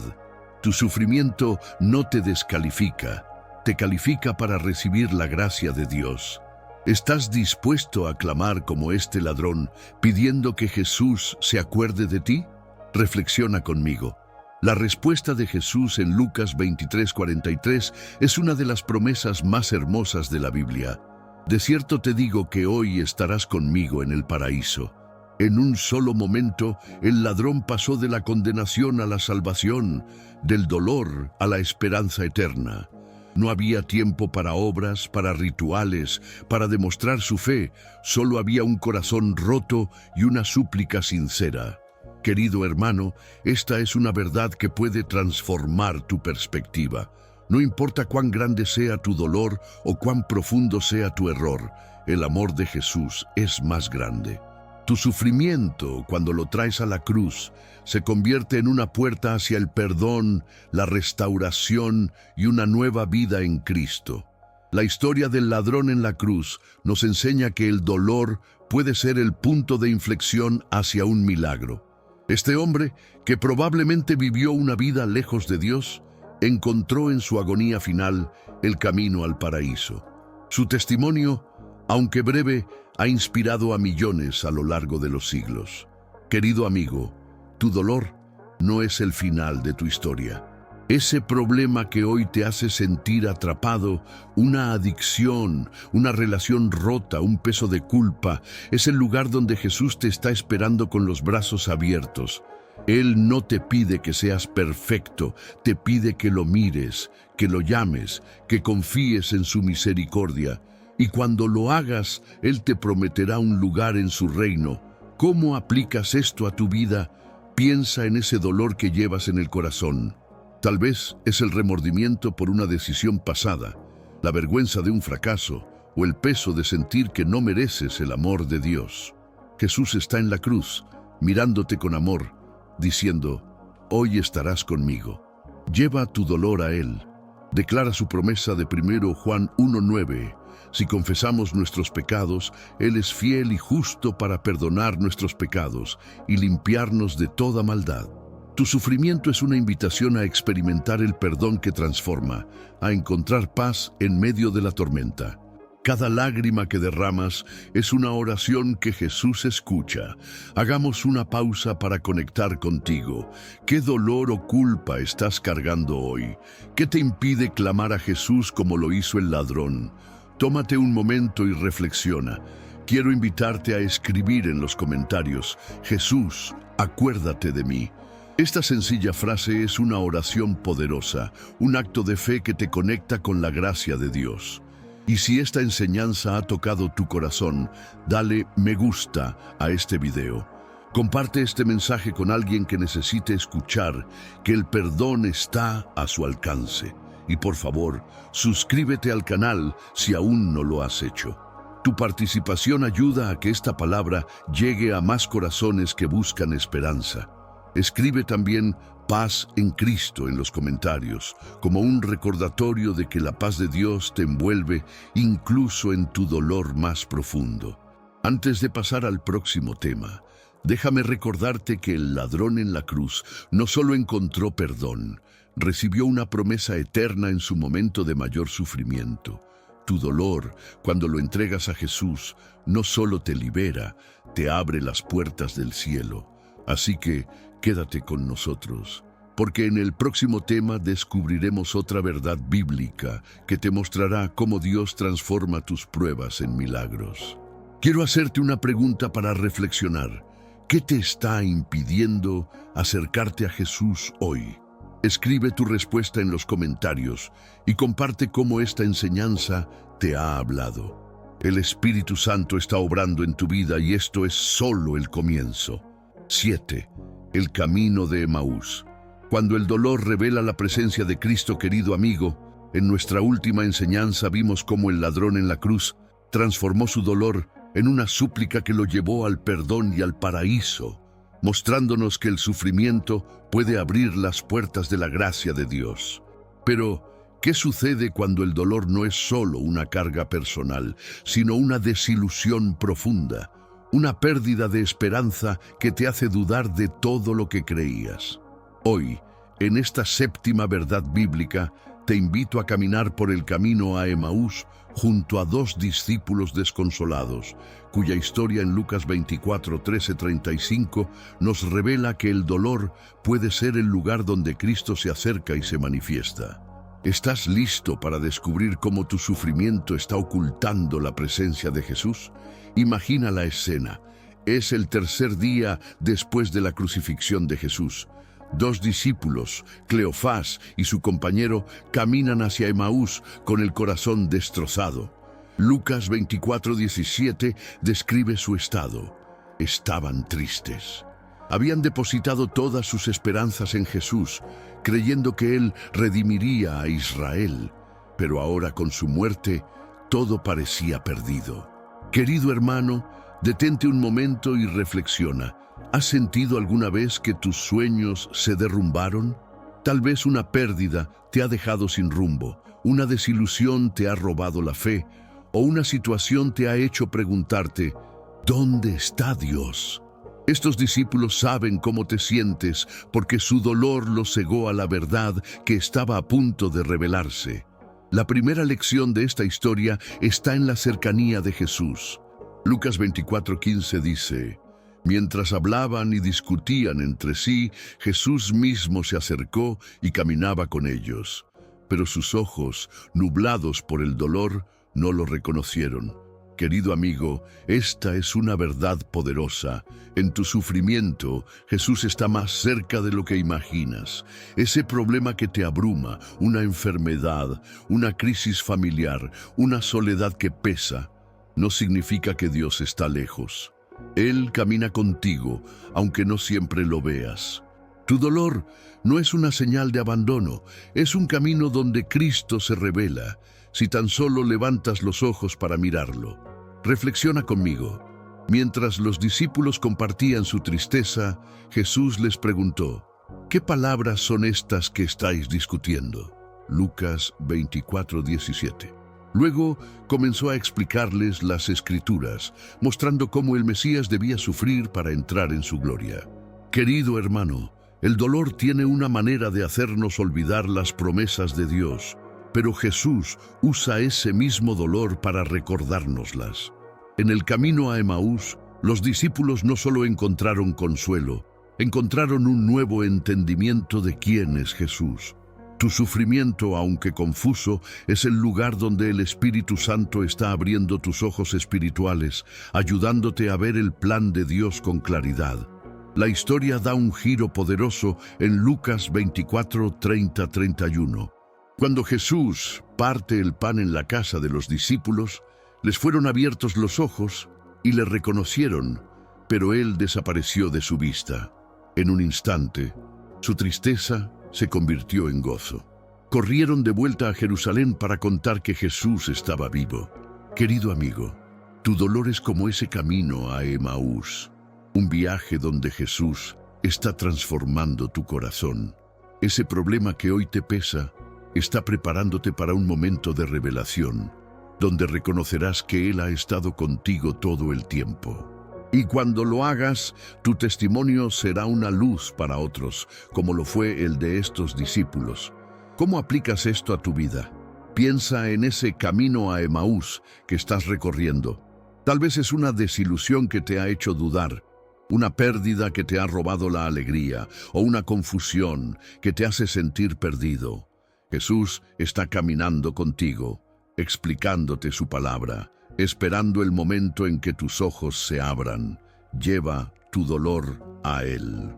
Tu sufrimiento no te descalifica, te califica para recibir la gracia de Dios. ¿Estás dispuesto a clamar como este ladrón, pidiendo que Jesús se acuerde de ti? Reflexiona conmigo. La respuesta de Jesús en Lucas 23:43 es una de las promesas más hermosas de la Biblia. De cierto te digo que hoy estarás conmigo en el paraíso. En un solo momento, el ladrón pasó de la condenación a la salvación, del dolor a la esperanza eterna. No había tiempo para obras, para rituales, para demostrar su fe. Solo había un corazón roto y una súplica sincera. Querido hermano, esta es una verdad que puede transformar tu perspectiva. No importa cuán grande sea tu dolor o cuán profundo sea tu error, el amor de Jesús es más grande. Tu sufrimiento, cuando lo traes a la cruz, se convierte en una puerta hacia el perdón, la restauración y una nueva vida en Cristo. La historia del ladrón en la cruz nos enseña que el dolor puede ser el punto de inflexión hacia un milagro. Este hombre, que probablemente vivió una vida lejos de Dios, encontró en su agonía final el camino al paraíso. Su testimonio, aunque breve, ha inspirado a millones a lo largo de los siglos. Querido amigo, tu dolor no es el final de tu historia. Ese problema que hoy te hace sentir atrapado, una adicción, una relación rota, un peso de culpa, es el lugar donde Jesús te está esperando con los brazos abiertos. Él no te pide que seas perfecto, te pide que lo mires, que lo llames, que confíes en su misericordia. Y cuando lo hagas, Él te prometerá un lugar en su reino. ¿Cómo aplicas esto a tu vida? Piensa en ese dolor que llevas en el corazón. Tal vez es el remordimiento por una decisión pasada, la vergüenza de un fracaso o el peso de sentir que no mereces el amor de Dios. Jesús está en la cruz, mirándote con amor, diciendo: hoy estarás conmigo. Lleva tu dolor a Él. Declara su promesa de 1 Juan 1:9. Si confesamos nuestros pecados, Él es fiel y justo para perdonar nuestros pecados y limpiarnos de toda maldad. Tu sufrimiento es una invitación a experimentar el perdón que transforma, a encontrar paz en medio de la tormenta. Cada lágrima que derramas es una oración que Jesús escucha. Hagamos una pausa para conectar contigo. ¿Qué dolor o culpa estás cargando hoy? ¿Qué te impide clamar a Jesús como lo hizo el ladrón? Tómate un momento y reflexiona. Quiero invitarte a escribir en los comentarios: Jesús, acuérdate de mí. Esta sencilla frase es una oración poderosa, un acto de fe que te conecta con la gracia de Dios. Y si esta enseñanza ha tocado tu corazón, dale me gusta a este video. Comparte este mensaje con alguien que necesite escuchar que el perdón está a su alcance. Y por favor, suscríbete al canal si aún no lo has hecho. Tu participación ayuda a que esta palabra llegue a más corazones que buscan esperanza. Escribe también paz en Cristo en los comentarios, como un recordatorio de que la paz de Dios te envuelve incluso en tu dolor más profundo. Antes de pasar al próximo tema, déjame recordarte que el ladrón en la cruz no solo encontró perdón, recibió una promesa eterna en su momento de mayor sufrimiento. Tu dolor, cuando lo entregas a Jesús, no solo te libera, te abre las puertas del cielo. Así que quédate con nosotros, porque en el próximo tema descubriremos otra verdad bíblica que te mostrará cómo Dios transforma tus pruebas en milagros. Quiero hacerte una pregunta para reflexionar. ¿Qué te está impidiendo acercarte a Jesús hoy? Escribe tu respuesta en los comentarios y comparte cómo esta enseñanza te ha hablado. El Espíritu Santo está obrando en tu vida y esto es solo el comienzo. 7. El camino de Emaús. Cuando el dolor revela la presencia de Cristo, querido amigo, en nuestra última enseñanza vimos cómo el ladrón en la cruz transformó su dolor en una súplica que lo llevó al perdón y al paraíso, mostrándonos que el sufrimiento puede abrir las puertas de la gracia de Dios. Pero, ¿qué sucede cuando el dolor no es solo una carga personal, sino una desilusión profunda, una pérdida de esperanza que te hace dudar de todo lo que creías? Hoy, en esta séptima verdad bíblica, te invito a caminar por el camino a Emaús junto a dos discípulos desconsolados, cuya historia en Lucas 24, 13-35 nos revela que el dolor puede ser el lugar donde Cristo se acerca y se manifiesta. ¿Estás listo para descubrir cómo tu sufrimiento está ocultando la presencia de Jesús? Imagina la escena. Es el tercer día después de la crucifixión de Jesús. Dos discípulos, Cleofás y su compañero, caminan hacia Emaús con el corazón destrozado. Lucas 24:17 describe su estado. Estaban tristes. Habían depositado todas sus esperanzas en Jesús, creyendo que Él redimiría a Israel. Pero ahora, con su muerte, todo parecía perdido. Querido hermano, detente un momento y reflexiona. ¿Has sentido alguna vez que tus sueños se derrumbaron? Tal vez una pérdida te ha dejado sin rumbo, una desilusión te ha robado la fe, o una situación te ha hecho preguntarte, ¿dónde está Dios? Estos discípulos saben cómo te sientes porque su dolor los cegó a la verdad que estaba a punto de revelarse. La primera lección de esta historia está en la cercanía de Jesús. Lucas 24:15 dice: mientras hablaban y discutían entre sí, Jesús mismo se acercó y caminaba con ellos. Pero sus ojos, nublados por el dolor, no lo reconocieron. Querido amigo, esta es una verdad poderosa. En tu sufrimiento, Jesús está más cerca de lo que imaginas. Ese problema que te abruma, una enfermedad, una crisis familiar, una soledad que pesa, no significa que Dios está lejos. Él camina contigo, aunque no siempre lo veas. Tu dolor no es una señal de abandono, es un camino donde Cristo se revela, si tan solo levantas los ojos para mirarlo. Reflexiona conmigo. Mientras los discípulos compartían su tristeza, Jesús les preguntó: ¿qué palabras son estas que estáis discutiendo? Lucas 24:17. Luego comenzó a explicarles las Escrituras, mostrando cómo el Mesías debía sufrir para entrar en su gloria. Querido hermano, el dolor tiene una manera de hacernos olvidar las promesas de Dios, pero Jesús usa ese mismo dolor para recordárnoslas. En el camino a Emaús, los discípulos no solo encontraron consuelo, encontraron un nuevo entendimiento de quién es Jesús. Tu sufrimiento, aunque confuso, es el lugar donde el Espíritu Santo está abriendo tus ojos espirituales, ayudándote a ver el plan de Dios con claridad. La historia da un giro poderoso en Lucas 24:30-31. Cuando Jesús parte el pan en la casa de los discípulos, les fueron abiertos los ojos y le reconocieron, pero Él desapareció de su vista. En un instante, su tristeza se convirtió en gozo. Corrieron de vuelta a Jerusalén para contar que Jesús estaba vivo. Querido amigo, tu dolor es como ese camino a Emaús, un viaje donde Jesús está transformando tu corazón. Ese problema que hoy te pesa está preparándote para un momento de revelación, donde reconocerás que Él ha estado contigo todo el tiempo. Y cuando lo hagas, tu testimonio será una luz para otros, como lo fue el de estos discípulos. ¿Cómo aplicas esto a tu vida? Piensa en ese camino a Emaús que estás recorriendo. Tal vez es una desilusión que te ha hecho dudar, una pérdida que te ha robado la alegría, o una confusión que te hace sentir perdido. Jesús está caminando contigo, explicándote su palabra, esperando el momento en que tus ojos se abran. Lleva tu dolor a Él.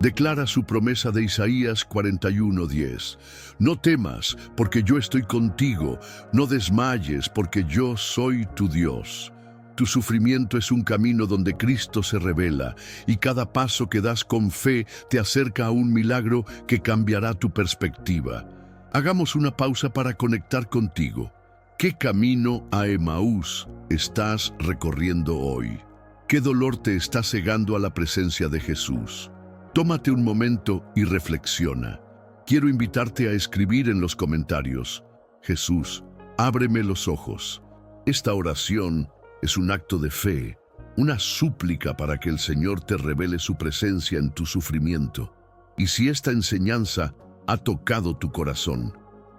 Declara su promesa de Isaías 41:10. No temas, porque yo estoy contigo. No desmayes, porque yo soy tu Dios. Tu sufrimiento es un camino donde Cristo se revela, y cada paso que das con fe te acerca a un milagro que cambiará tu perspectiva. Hagamos una pausa para conectar contigo. ¿Qué camino a Emaús estás recorriendo hoy? ¿Qué dolor te está cegando a la presencia de Jesús? Tómate un momento y reflexiona. Quiero invitarte a escribir en los comentarios: Jesús, ábreme los ojos. Esta oración es un acto de fe, una súplica para que el Señor te revele su presencia en tu sufrimiento. Y si esta enseñanza ha tocado tu corazón,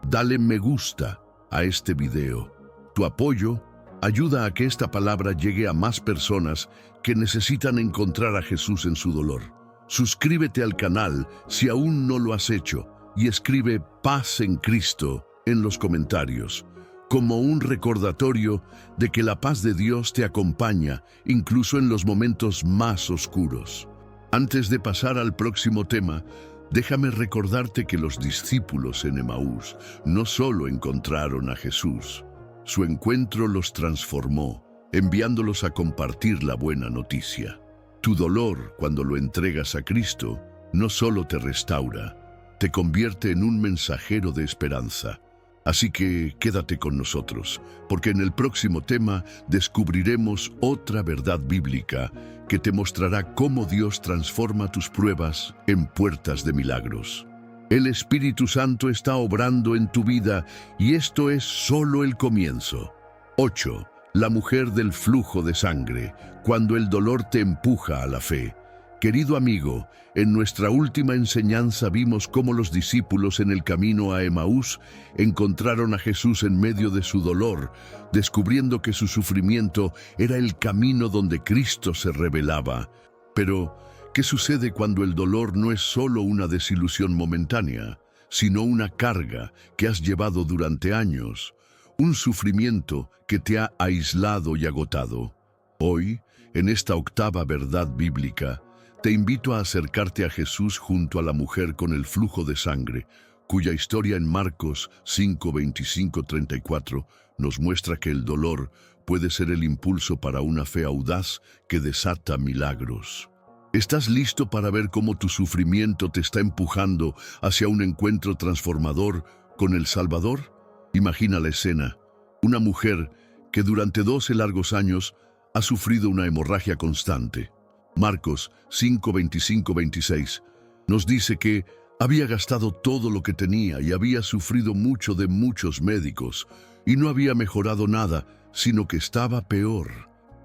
dale me gusta a este video. Tu apoyo ayuda a que esta palabra llegue a más personas que necesitan encontrar a Jesús en su dolor. Suscríbete al canal si aún no lo has hecho y escribe paz en Cristo en los comentarios, como un recordatorio de que la paz de Dios te acompaña incluso en los momentos más oscuros. Antes de pasar al próximo tema, déjame recordarte que los discípulos en Emaús no solo encontraron a Jesús, su encuentro los transformó, enviándolos a compartir la buena noticia. Tu dolor, cuando lo entregas a Cristo, no solo te restaura, te convierte en un mensajero de esperanza. Así que quédate con nosotros, porque en el próximo tema descubriremos otra verdad bíblica que te mostrará cómo Dios transforma tus pruebas en puertas de milagros. El Espíritu Santo está obrando en tu vida y esto es solo el comienzo. 8. La mujer del flujo de sangre, cuando el dolor te empuja a la fe. Querido amigo, en nuestra última enseñanza vimos cómo los discípulos en el camino a Emaús encontraron a Jesús en medio de su dolor, descubriendo que su sufrimiento era el camino donde Cristo se revelaba. Pero, ¿qué sucede cuando el dolor no es solo una desilusión momentánea, sino una carga que has llevado durante años? Un sufrimiento que te ha aislado y agotado. Hoy, en esta octava verdad bíblica, te invito a acercarte a Jesús junto a la mujer con el flujo de sangre, cuya historia en Marcos 5:25-34 nos muestra que el dolor puede ser el impulso para una fe audaz que desata milagros. ¿Estás listo para ver cómo tu sufrimiento te está empujando hacia un encuentro transformador con el Salvador? Imagina la escena: una mujer que durante 12 largos años ha sufrido una hemorragia constante. Marcos 5:25-26 nos dice que había gastado todo lo que tenía y había sufrido mucho de muchos médicos y no había mejorado nada, sino que estaba peor.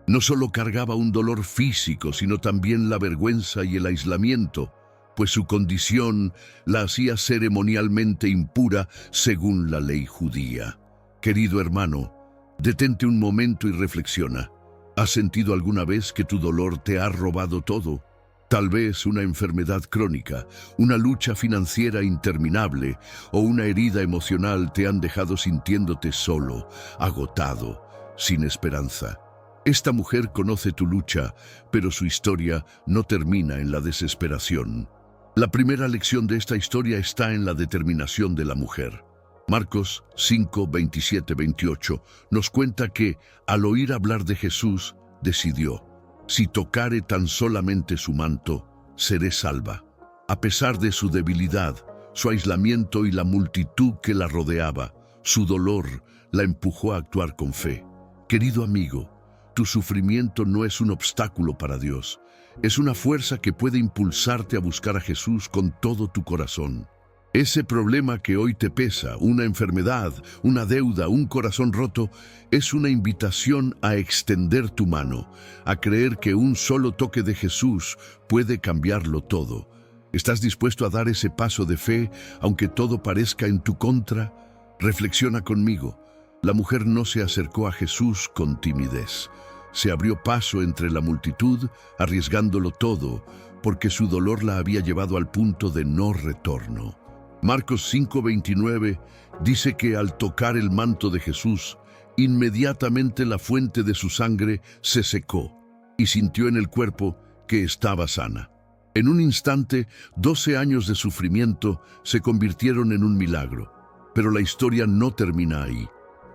No solo cargaba un dolor físico, sino también la vergüenza y el aislamiento, pues su condición la hacía ceremonialmente impura según la ley judía. Querido hermano, detente un momento y reflexiona. ¿Has sentido alguna vez que tu dolor te ha robado todo? Tal vez una enfermedad crónica, una lucha financiera interminable o una herida emocional te han dejado sintiéndote solo, agotado, sin esperanza. Esta mujer conoce tu lucha, pero su historia no termina en la desesperación. La primera lección de esta historia está en la determinación de la mujer. Marcos 5:27-28 nos cuenta que, al oír hablar de Jesús, decidió: si tocare tan solamente su manto, seré salva. A pesar de su debilidad, su aislamiento y la multitud que la rodeaba, su dolor la empujó a actuar con fe. Querido amigo, Tu sufrimiento no es un obstáculo para Dios. Es una fuerza que puede impulsarte a buscar a Jesús con todo tu corazón. Ese problema que hoy te pesa, una enfermedad, una deuda, un corazón roto, es una invitación a extender tu mano, a creer que un solo toque de Jesús puede cambiarlo todo. ¿Estás dispuesto a dar ese paso de fe, aunque todo parezca en tu contra? Reflexiona conmigo. La mujer no se acercó a Jesús con timidez. Se abrió paso entre la multitud, arriesgándolo todo, porque su dolor la había llevado al punto de no retorno. Marcos 5:29 dice que al tocar el manto de Jesús, inmediatamente la fuente de su sangre se secó y sintió en el cuerpo que estaba sana. En un instante, 12 años de sufrimiento se convirtieron en un milagro. Pero la historia no termina ahí.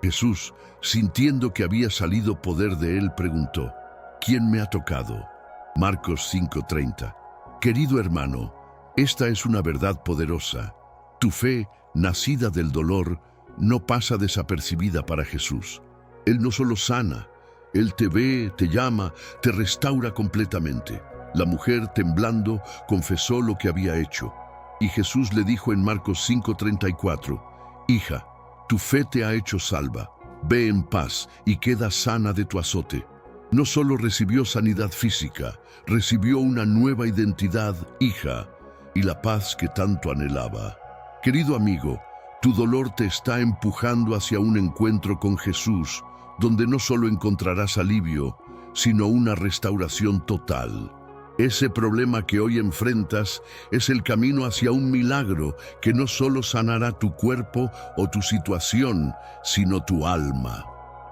Jesús, sintiendo que había salido poder de él, preguntó: ¿Quién me ha tocado? Marcos 5:30. Querido hermano, esta es una verdad poderosa. Tu fe, nacida del dolor, no pasa desapercibida para Jesús. Él no solo sana, Él te ve, te llama, te restaura completamente. La mujer, temblando, confesó lo que había hecho. Y Jesús le dijo en Marcos 5:34, Hija, tu fe te ha hecho salva. Ve en paz y queda sana de tu azote. No solo recibió sanidad física, recibió una nueva identidad, hija, y la paz que tanto anhelaba. Querido amigo, tu dolor te está empujando hacia un encuentro con Jesús, donde no solo encontrarás alivio, sino una restauración total. Ese problema que hoy enfrentas es el camino hacia un milagro que no solo sanará tu cuerpo o tu situación, sino tu alma.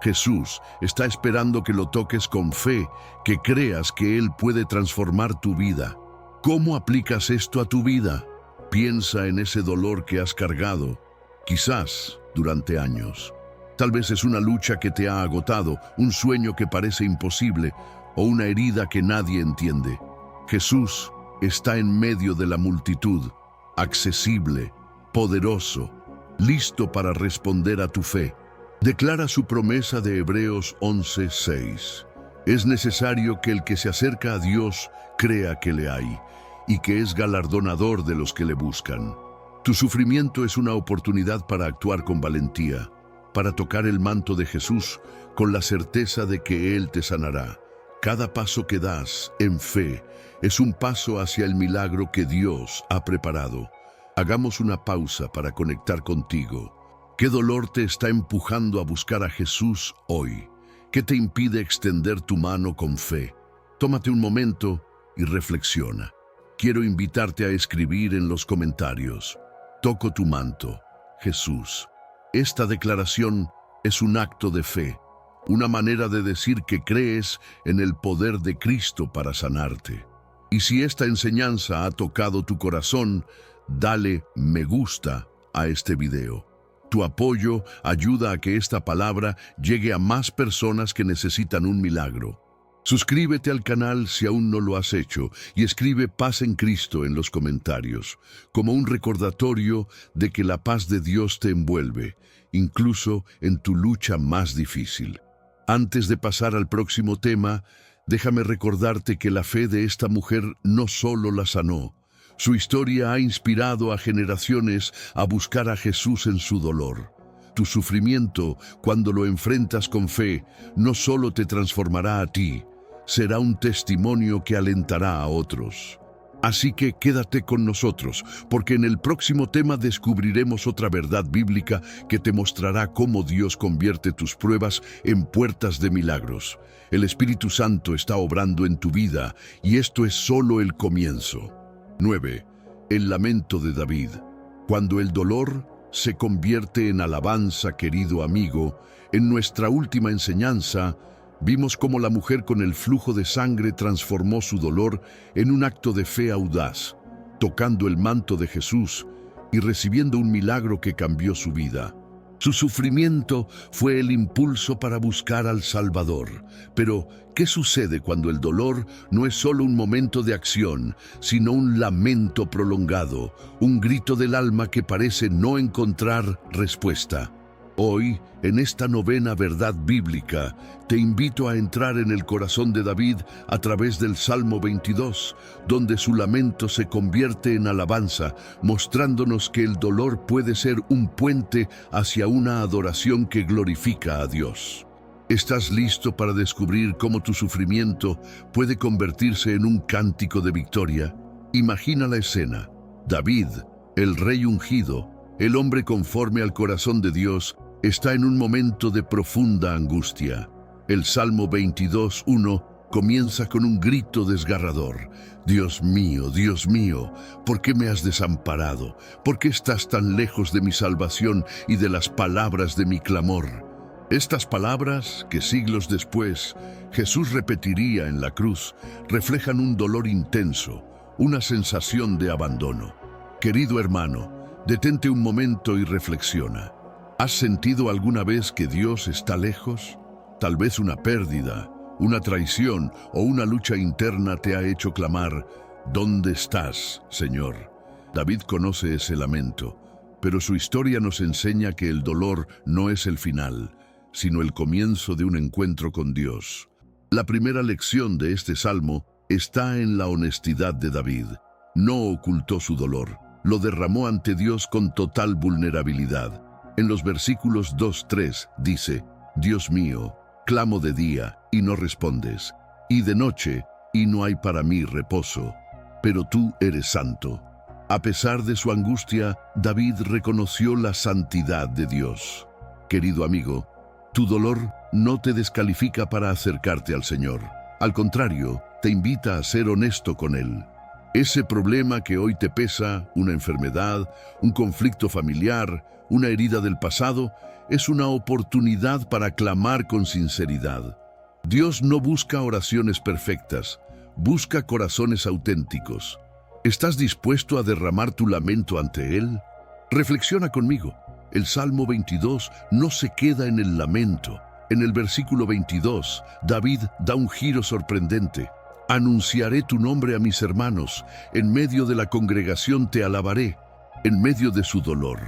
Jesús está esperando que lo toques con fe, que creas que Él puede transformar tu vida. ¿Cómo aplicas esto a tu vida? Piensa en ese dolor que has cargado, quizás durante años. Tal vez es una lucha que te ha agotado, un sueño que parece imposible o una herida que nadie entiende. Jesús está en medio de la multitud, accesible, poderoso, listo para responder a tu fe. Declara su promesa de Hebreos 11:6. Es necesario que el que se acerca a Dios crea que le hay y que es galardonador de los que le buscan. Tu sufrimiento es una oportunidad para actuar con valentía, para tocar el manto de Jesús con la certeza de que Él te sanará. Cada paso que das en fe es un paso hacia el milagro que Dios ha preparado. Hagamos una pausa para conectar contigo. ¿Qué dolor te está empujando a buscar a Jesús hoy? ¿Qué te impide extender tu mano con fe? Tómate un momento y reflexiona. Quiero invitarte a escribir en los comentarios: toco tu manto, Jesús. Esta declaración es un acto de fe, una manera de decir que crees en el poder de Cristo para sanarte. Y si esta enseñanza ha tocado tu corazón, dale me gusta a este video. Tu apoyo ayuda a que esta palabra llegue a más personas que necesitan un milagro. Suscríbete al canal si aún no lo has hecho y escribe paz en Cristo en los comentarios, como un recordatorio de que la paz de Dios te envuelve, incluso en tu lucha más difícil. Antes de pasar al próximo tema, déjame recordarte que la fe de esta mujer no solo la sanó. Su historia ha inspirado a generaciones a buscar a Jesús en su dolor. Tu sufrimiento, cuando lo enfrentas con fe, no solo te transformará a ti, será un testimonio que alentará a otros. Así que quédate con nosotros, porque en el próximo tema descubriremos otra verdad bíblica que te mostrará cómo Dios convierte tus pruebas en puertas de milagros. El Espíritu Santo está obrando en tu vida y esto es solo el comienzo. 9. El lamento de David. Cuando el dolor se convierte en alabanza, querido amigo, en nuestra última enseñanza, vimos cómo la mujer con el flujo de sangre transformó su dolor en un acto de fe audaz, tocando el manto de Jesús y recibiendo un milagro que cambió su vida. Su sufrimiento fue el impulso para buscar al Salvador. Pero, ¿qué sucede cuando el dolor no es solo un momento de acción, sino un lamento prolongado, un grito del alma que parece no encontrar respuesta? Hoy, en esta novena verdad bíblica, te invito a entrar en el corazón de David a través del Salmo 22, donde su lamento se convierte en alabanza, mostrándonos que el dolor puede ser un puente hacia una adoración que glorifica a Dios. ¿Estás listo para descubrir cómo tu sufrimiento puede convertirse en un cántico de victoria? Imagina la escena. David, el rey ungido, el hombre conforme al corazón de Dios, está en un momento de profunda angustia. El Salmo 22:1 comienza con un grito desgarrador. Dios mío, ¿por qué me has desamparado? ¿Por qué estás tan lejos de mi salvación y de las palabras de mi clamor? Estas palabras, que siglos después Jesús repetiría en la cruz, reflejan un dolor intenso, una sensación de abandono. Querido hermano, detente un momento y reflexiona. ¿Has sentido alguna vez que Dios está lejos? Tal vez una pérdida, una traición o una lucha interna te ha hecho clamar: ¿dónde estás, Señor? David conoce ese lamento, pero su historia nos enseña que el dolor no es el final, sino el comienzo de un encuentro con Dios. La primera lección de este salmo está en la honestidad de David. No ocultó su dolor, lo derramó ante Dios con total vulnerabilidad. En los versículos 2-3 dice: Dios mío, clamo de día y no respondes, y de noche y no hay para mí reposo, pero tú eres santo. A pesar de su angustia, David reconoció la santidad de Dios. Querido amigo, tu dolor no te descalifica para acercarte al Señor. Al contrario, te invita a ser honesto con Él. Ese problema que hoy te pesa, una enfermedad, un conflicto familiar, una herida del pasado, es una oportunidad para clamar con sinceridad. Dios no busca oraciones perfectas, busca corazones auténticos. ¿Estás dispuesto a derramar tu lamento ante Él? Reflexiona conmigo. El Salmo 22 no se queda en el lamento. En el versículo 22, David da un giro sorprendente. Anunciaré tu nombre a mis hermanos, en medio de la congregación te alabaré. En medio de su dolor,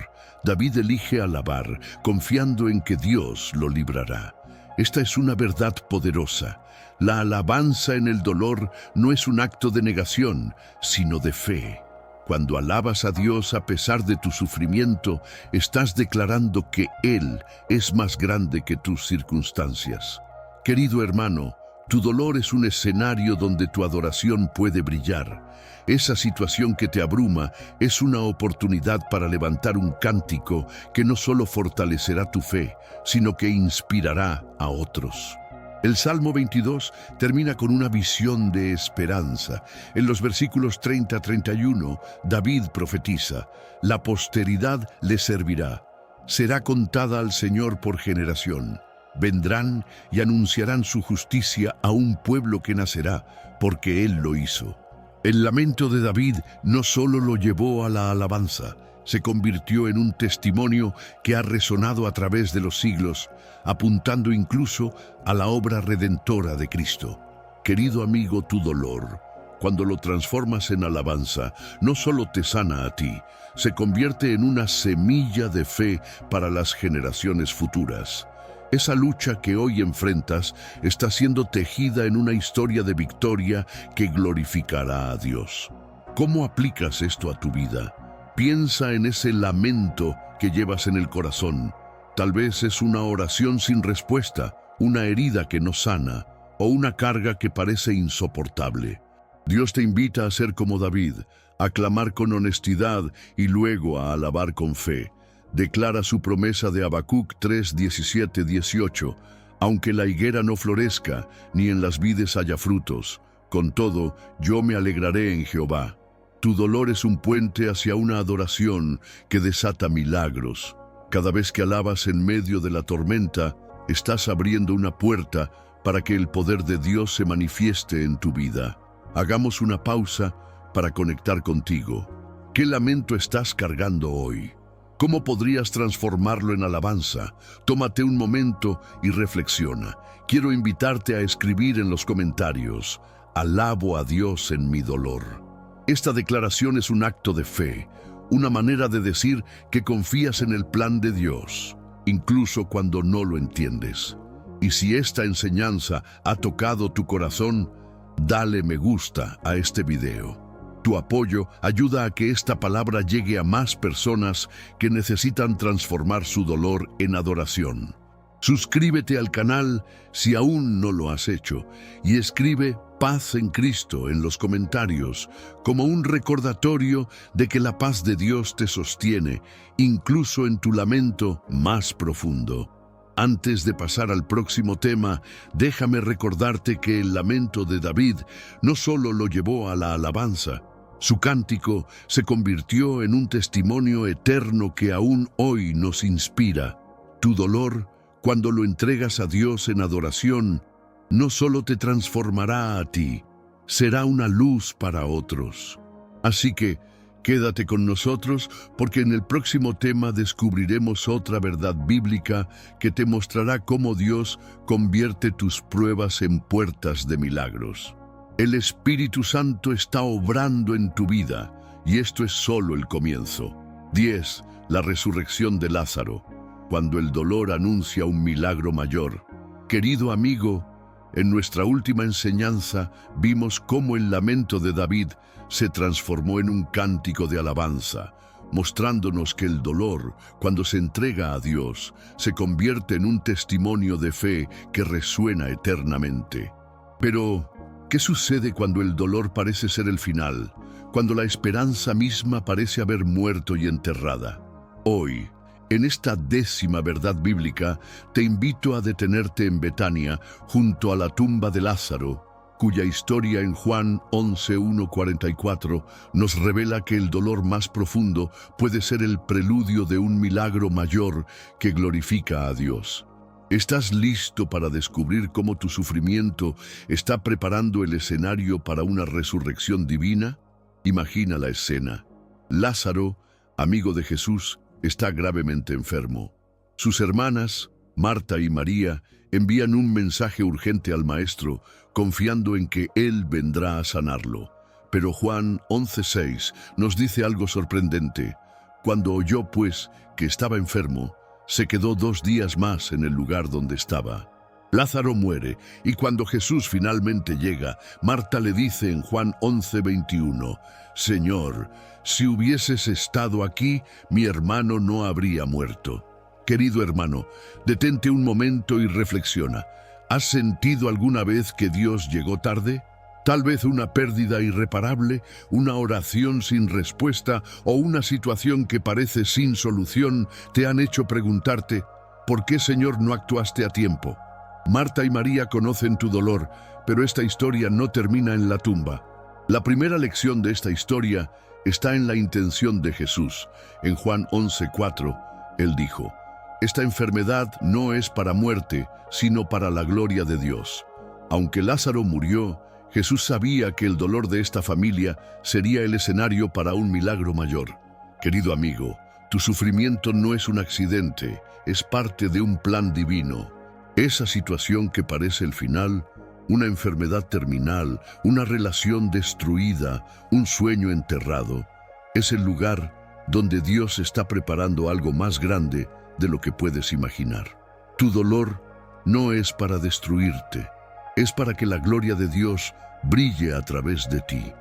David elige alabar, confiando en que Dios lo librará. Esta es una verdad poderosa. La alabanza en el dolor no es un acto de negación, sino de fe. Cuando alabas a Dios a pesar de tu sufrimiento, estás declarando que Él es más grande que tus circunstancias. Querido hermano, tu dolor es un escenario donde tu adoración puede brillar. Esa situación que te abruma es una oportunidad para levantar un cántico que no solo fortalecerá tu fe, sino que inspirará a otros. El Salmo 22 termina con una visión de esperanza. En los versículos 30-31, David profetiza: la posteridad le servirá. Será contada al Señor por generación. Vendrán y anunciarán su justicia a un pueblo que nacerá, porque Él lo hizo. El lamento de David no solo lo llevó a la alabanza, se convirtió en un testimonio que ha resonado a través de los siglos, apuntando incluso a la obra redentora de Cristo. Querido amigo, tu dolor, cuando lo transformas en alabanza, no solo te sana a ti, se convierte en una semilla de fe para las generaciones futuras. Esa lucha que hoy enfrentas está siendo tejida en una historia de victoria que glorificará a Dios. ¿Cómo aplicas esto a tu vida? Piensa en ese lamento que llevas en el corazón. Tal vez es una oración sin respuesta, una herida que no sana o una carga que parece insoportable. Dios te invita a ser como David, a clamar con honestidad y luego a alabar con fe. Declara su promesa de Habacuc 3:17-18: aunque la higuera no florezca, ni en las vides haya frutos, con todo, yo me alegraré en Jehová. Tu dolor es un puente hacia una adoración que desata milagros. Cada vez que alabas en medio de la tormenta, estás abriendo una puerta para que el poder de Dios se manifieste en tu vida. Hagamos una pausa para conectar contigo. ¿Qué lamento estás cargando hoy? ¿Cómo podrías transformarlo en alabanza? Tómate un momento y reflexiona. Quiero invitarte a escribir en los comentarios: alabo a Dios en mi dolor. Esta declaración es un acto de fe, una manera de decir que confías en el plan de Dios. incluso cuando no lo entiendes. Y si esta enseñanza ha tocado tu corazón, dale me gusta a este video. Tu apoyo ayuda a que esta palabra llegue a más personas que necesitan transformar su dolor en adoración. Suscríbete al canal si aún no lo has hecho y escribe Paz en Cristo en los comentarios como un recordatorio de que la paz de Dios te sostiene, incluso en tu lamento más profundo. Antes de pasar al próximo tema, déjame recordarte que el lamento de David no solo lo llevó a la alabanza. Su cántico se convirtió en un testimonio eterno que aún hoy nos inspira. Tu dolor, cuando lo entregas a Dios en adoración, no solo te transformará a ti, será una luz para otros. Así que, quédate con nosotros porque en el próximo tema descubriremos otra verdad bíblica que te mostrará cómo Dios convierte tus pruebas en puertas de milagros. El Espíritu Santo está obrando en tu vida y esto es solo el comienzo. 10. La resurrección de Lázaro, cuando el dolor anuncia un milagro mayor. Querido amigo, en nuestra última enseñanza vimos cómo el lamento de David se transformó en un cántico de alabanza, mostrándonos que el dolor, cuando se entrega a Dios, se convierte en un testimonio de fe que resuena eternamente. Pero, ¿qué sucede cuando el dolor parece ser el final? Cuando la esperanza misma parece haber muerto y enterrada. Hoy, en esta 10ª verdad bíblica, te invito a detenerte en Betania, junto a la tumba de Lázaro, cuya historia en Juan 11:1-44 nos revela que el dolor más profundo puede ser el preludio de un milagro mayor que glorifica a Dios. ¿Estás listo para descubrir cómo tu sufrimiento está preparando el escenario para una resurrección divina? Imagina la escena. Lázaro, amigo de Jesús, está gravemente enfermo. Sus hermanas, Marta y María, envían un mensaje urgente al Maestro, confiando en que Él vendrá a sanarlo. Pero Juan 11:6 nos dice algo sorprendente. Cuando oyó, pues, que estaba enfermo, se quedó 2 días más en el lugar donde estaba. Lázaro muere, y cuando Jesús finalmente llega, Marta le dice en Juan 11:21, «Señor, si hubieses estado aquí, mi hermano no habría muerto». Querido hermano, detente un momento y reflexiona. ¿Has sentido alguna vez que Dios llegó tarde? Tal vez una pérdida irreparable, una oración sin respuesta o una situación que parece sin solución te han hecho preguntarte, ¿por qué, Señor, no actuaste a tiempo? Marta y María conocen tu dolor, pero esta historia no termina en la tumba. La primera lección de esta historia está en la intención de Jesús. En Juan 11:4, Él dijo, «Esta enfermedad no es para muerte, sino para la gloria de Dios». Aunque Lázaro murió, Jesús sabía que el dolor de esta familia sería el escenario para un milagro mayor. Querido amigo, tu sufrimiento no es un accidente, es parte de un plan divino. Esa situación que parece el final, una enfermedad terminal, una relación destruida, un sueño enterrado, es el lugar donde Dios está preparando algo más grande de lo que puedes imaginar. Tu dolor no es para destruirte, es para que la gloria de Dios brille a través de ti.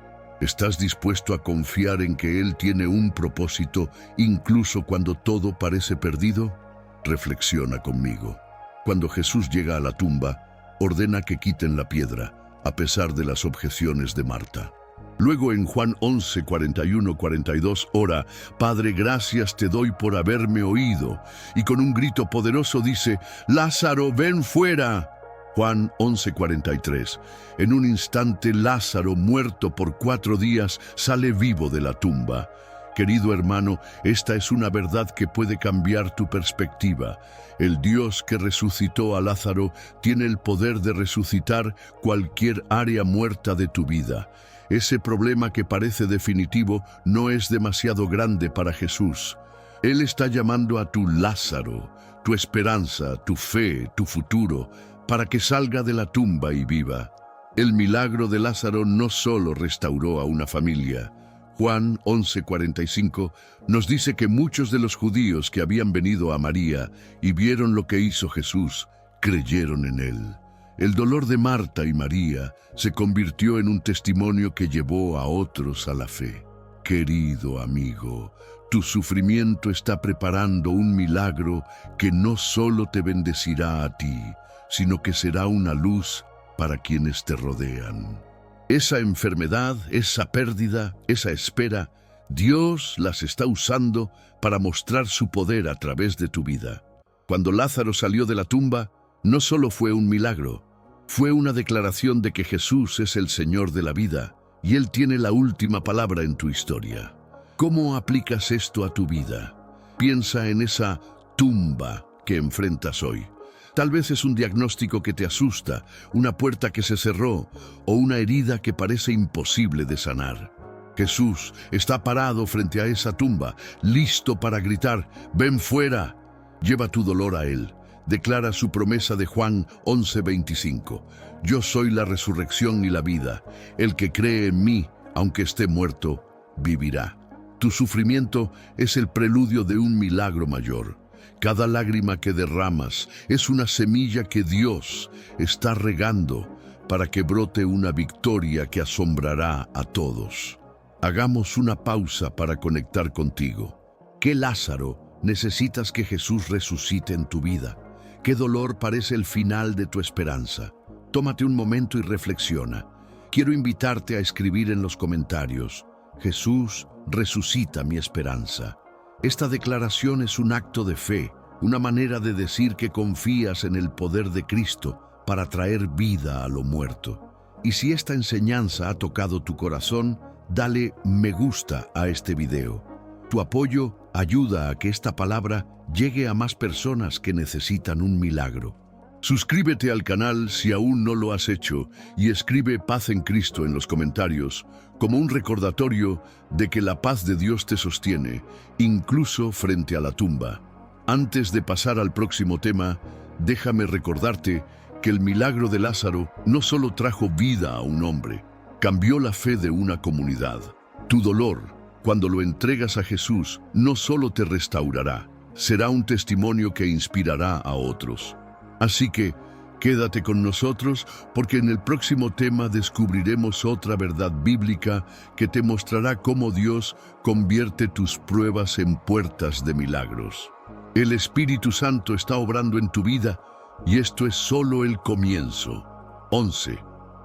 ¿Estás dispuesto a confiar en que Él tiene un propósito incluso cuando todo parece perdido? Reflexiona conmigo. Cuando Jesús llega a la tumba, ordena que quiten la piedra, a pesar de las objeciones de Marta. Luego en Juan 11:41-42 ora, «Padre, gracias te doy por haberme oído». Y con un grito poderoso dice, «Lázaro, ven fuera». Juan 11:43. En un instante Lázaro, muerto por 4 días, sale vivo de la tumba. Querido hermano, esta es una verdad que puede cambiar tu perspectiva. El Dios que resucitó a Lázaro tiene el poder de resucitar cualquier área muerta de tu vida. Ese problema que parece definitivo no es demasiado grande para Jesús. Él está llamando a tu Lázaro, tu esperanza, tu fe, tu futuro, para que salga de la tumba y viva. El milagro de Lázaro no solo restauró a una familia. Juan 11:45 nos dice que muchos de los judíos que habían venido a María y vieron lo que hizo Jesús, creyeron en él. El dolor de Marta y María se convirtió en un testimonio que llevó a otros a la fe. Querido amigo, tu sufrimiento está preparando un milagro que no solo te bendecirá a ti, sino que será una luz para quienes te rodean. Esa enfermedad, esa pérdida, esa espera, Dios las está usando para mostrar su poder a través de tu vida. Cuando Lázaro salió de la tumba, no solo fue un milagro, fue una declaración de que Jesús es el Señor de la vida y Él tiene la última palabra en tu historia. ¿Cómo aplicas esto a tu vida? Piensa en esa tumba que enfrentas hoy. Tal vez es un diagnóstico que te asusta, una puerta que se cerró o una herida que parece imposible de sanar. Jesús está parado frente a esa tumba, listo para gritar: «¡Ven fuera!». Lleva tu dolor a Él. Declara su promesa de Juan 11:25. «Yo soy la resurrección y la vida. El que cree en mí, aunque esté muerto, vivirá». Tu sufrimiento es el preludio de un milagro mayor. Cada lágrima que derramas es una semilla que Dios está regando para que brote una victoria que asombrará a todos. Hagamos una pausa para conectar contigo. ¿Qué Lázaro necesitas que Jesús resucite en tu vida? ¿Qué dolor parece el final de tu esperanza? Tómate un momento y reflexiona. Quiero invitarte a escribir en los comentarios: «Jesús resucita mi esperanza». Esta declaración es un acto de fe, una manera de decir que confías en el poder de Cristo para traer vida a lo muerto. Y si esta enseñanza ha tocado tu corazón, dale me gusta a este video. Tu apoyo ayuda a que esta palabra llegue a más personas que necesitan un milagro. Suscríbete al canal si aún no lo has hecho y escribe Paz en Cristo en los comentarios como un recordatorio de que la paz de Dios te sostiene, incluso frente a la tumba. Antes de pasar al próximo tema, déjame recordarte que el milagro de Lázaro no solo trajo vida a un hombre, cambió la fe de una comunidad. Tu dolor, cuando lo entregas a Jesús, no solo te restaurará, será un testimonio que inspirará a otros. Así que, quédate con nosotros porque en el próximo tema descubriremos otra verdad bíblica que te mostrará cómo Dios convierte tus pruebas en puertas de milagros. El Espíritu Santo está obrando en tu vida y esto es solo el comienzo. 11.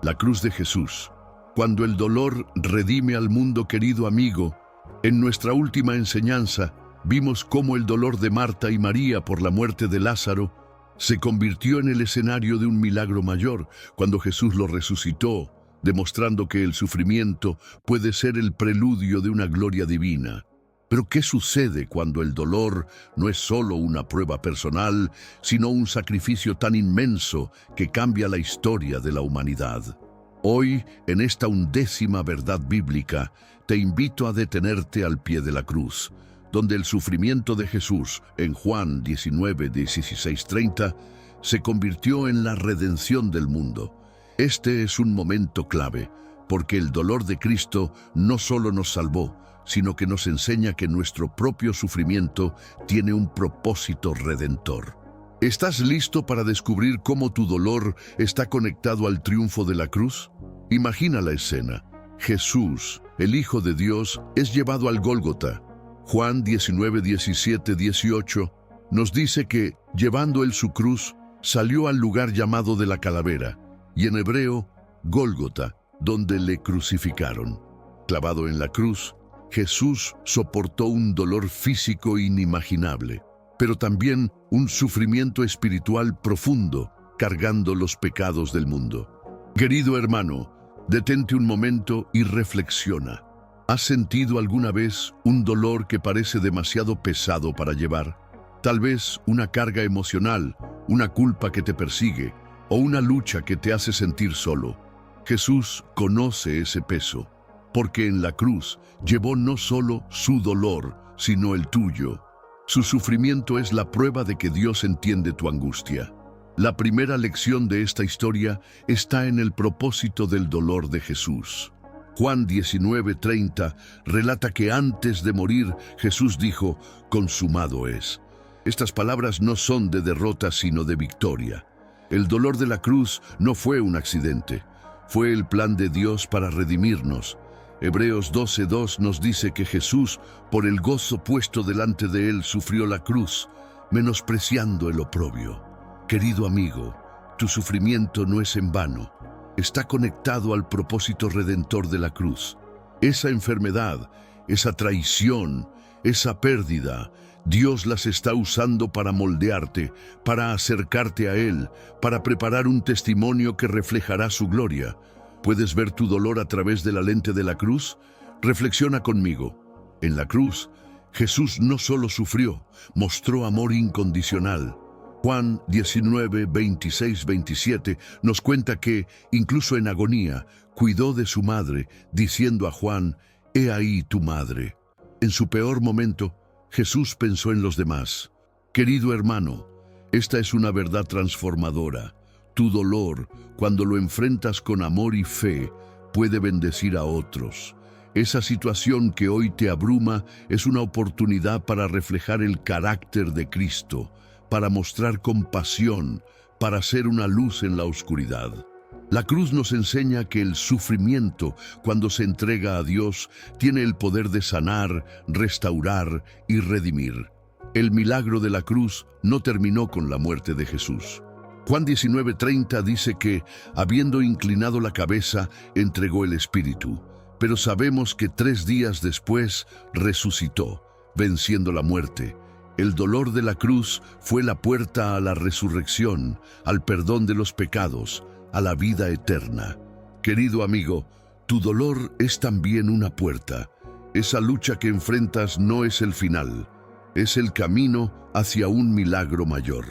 La cruz de Jesús. Cuando el dolor redime al mundo, querido amigo, en nuestra última enseñanza vimos cómo el dolor de Marta y María por la muerte de Lázaro se convirtió en el escenario de un milagro mayor cuando Jesús lo resucitó, demostrando que el sufrimiento puede ser el preludio de una gloria divina. Pero ¿qué sucede cuando el dolor no es solo una prueba personal, sino un sacrificio tan inmenso que cambia la historia de la humanidad? Hoy, en esta 11ª verdad bíblica, te invito a detenerte al pie de la cruz, donde el sufrimiento de Jesús, en Juan 19:16-30, se convirtió en la redención del mundo. Este es un momento clave, porque el dolor de Cristo no solo nos salvó, sino que nos enseña que nuestro propio sufrimiento tiene un propósito redentor. ¿Estás listo para descubrir cómo tu dolor está conectado al triunfo de la cruz? Imagina la escena. Jesús, el Hijo de Dios, es llevado al Gólgota. Juan 19:17-18 nos dice que, llevando él su cruz, salió al lugar llamado de la calavera, y en hebreo, Gólgota, donde le crucificaron. Clavado en la cruz, Jesús soportó un dolor físico inimaginable, pero también un sufrimiento espiritual profundo, cargando los pecados del mundo. Querido hermano, detente un momento y reflexiona. ¿Has sentido alguna vez un dolor que parece demasiado pesado para llevar? Tal vez una carga emocional, una culpa que te persigue o una lucha que te hace sentir solo. Jesús conoce ese peso, porque en la cruz llevó no solo su dolor, sino el tuyo. Su sufrimiento es la prueba de que Dios entiende tu angustia. La primera lección de esta historia está en el propósito del dolor de Jesús. Juan 19:30 relata que antes de morir Jesús dijo: consumado es. Estas palabras no son de derrota sino de victoria. El dolor de la cruz no fue un accidente, fue el plan de Dios para redimirnos. Hebreos 12:2 nos dice que Jesús, por el gozo puesto delante de él, sufrió la cruz, menospreciando el oprobio. Querido amigo, tu sufrimiento no es en vano. Está conectado al propósito redentor de la cruz. Esa enfermedad, esa traición, esa pérdida, Dios las está usando para moldearte, para acercarte a Él, para preparar un testimonio que reflejará su gloria. ¿Puedes ver tu dolor a través de la lente de la cruz? Reflexiona conmigo. En la cruz, Jesús no solo sufrió, mostró amor incondicional. Juan 19:26-27 nos cuenta que, incluso en agonía, cuidó de su madre, diciendo a Juan: «He ahí tu madre». En su peor momento, Jesús pensó en los demás. Querido hermano, esta es una verdad transformadora. Tu dolor, cuando lo enfrentas con amor y fe, puede bendecir a otros. Esa situación que hoy te abruma es una oportunidad para reflejar el carácter de Cristo, para mostrar compasión, para ser una luz en la oscuridad. La cruz nos enseña que el sufrimiento, cuando se entrega a Dios, tiene el poder de sanar, restaurar y redimir. El milagro de la cruz no terminó con la muerte de Jesús. Juan 19:30 dice que, habiendo inclinado la cabeza, entregó el espíritu. Pero sabemos que 3 días después resucitó, venciendo la muerte. El dolor de la cruz fue la puerta a la resurrección, al perdón de los pecados, a la vida eterna. Querido amigo, tu dolor es también una puerta. Esa lucha que enfrentas no es el final, es el camino hacia un milagro mayor.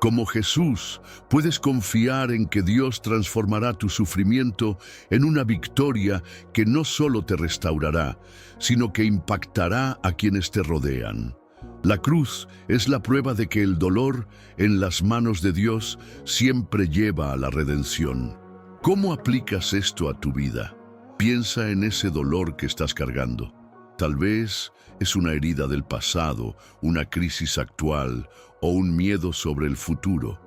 Como Jesús, puedes confiar en que Dios transformará tu sufrimiento en una victoria que no solo te restaurará, sino que impactará a quienes te rodean. La cruz es la prueba de que el dolor, en las manos de Dios, siempre lleva a la redención. ¿Cómo aplicas esto a tu vida? Piensa en ese dolor que estás cargando. Tal vez es una herida del pasado, una crisis actual o un miedo sobre el futuro.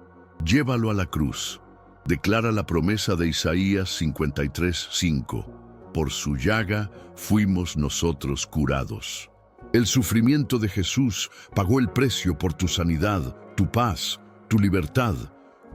Llévalo a la cruz. Declara la promesa de Isaías 53:5. Por su llaga fuimos nosotros curados. El sufrimiento de Jesús pagó el precio por tu sanidad, tu paz, tu libertad.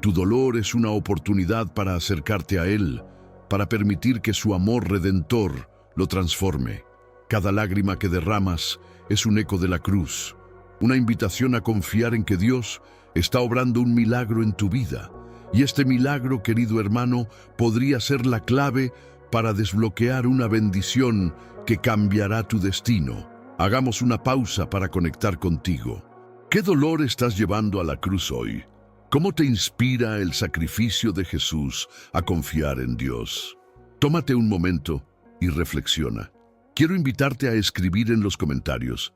Tu dolor es una oportunidad para acercarte a Él, para permitir que su amor redentor lo transforme. Cada lágrima que derramas es un eco de la cruz, una invitación a confiar en que Dios está obrando un milagro en tu vida. Y este milagro, querido hermano, podría ser la clave para desbloquear una bendición que cambiará tu destino. Hagamos una pausa para conectar contigo. ¿Qué dolor estás llevando a la cruz hoy? ¿Cómo te inspira el sacrificio de Jesús a confiar en Dios? Tómate un momento y reflexiona. Quiero invitarte a escribir en los comentarios: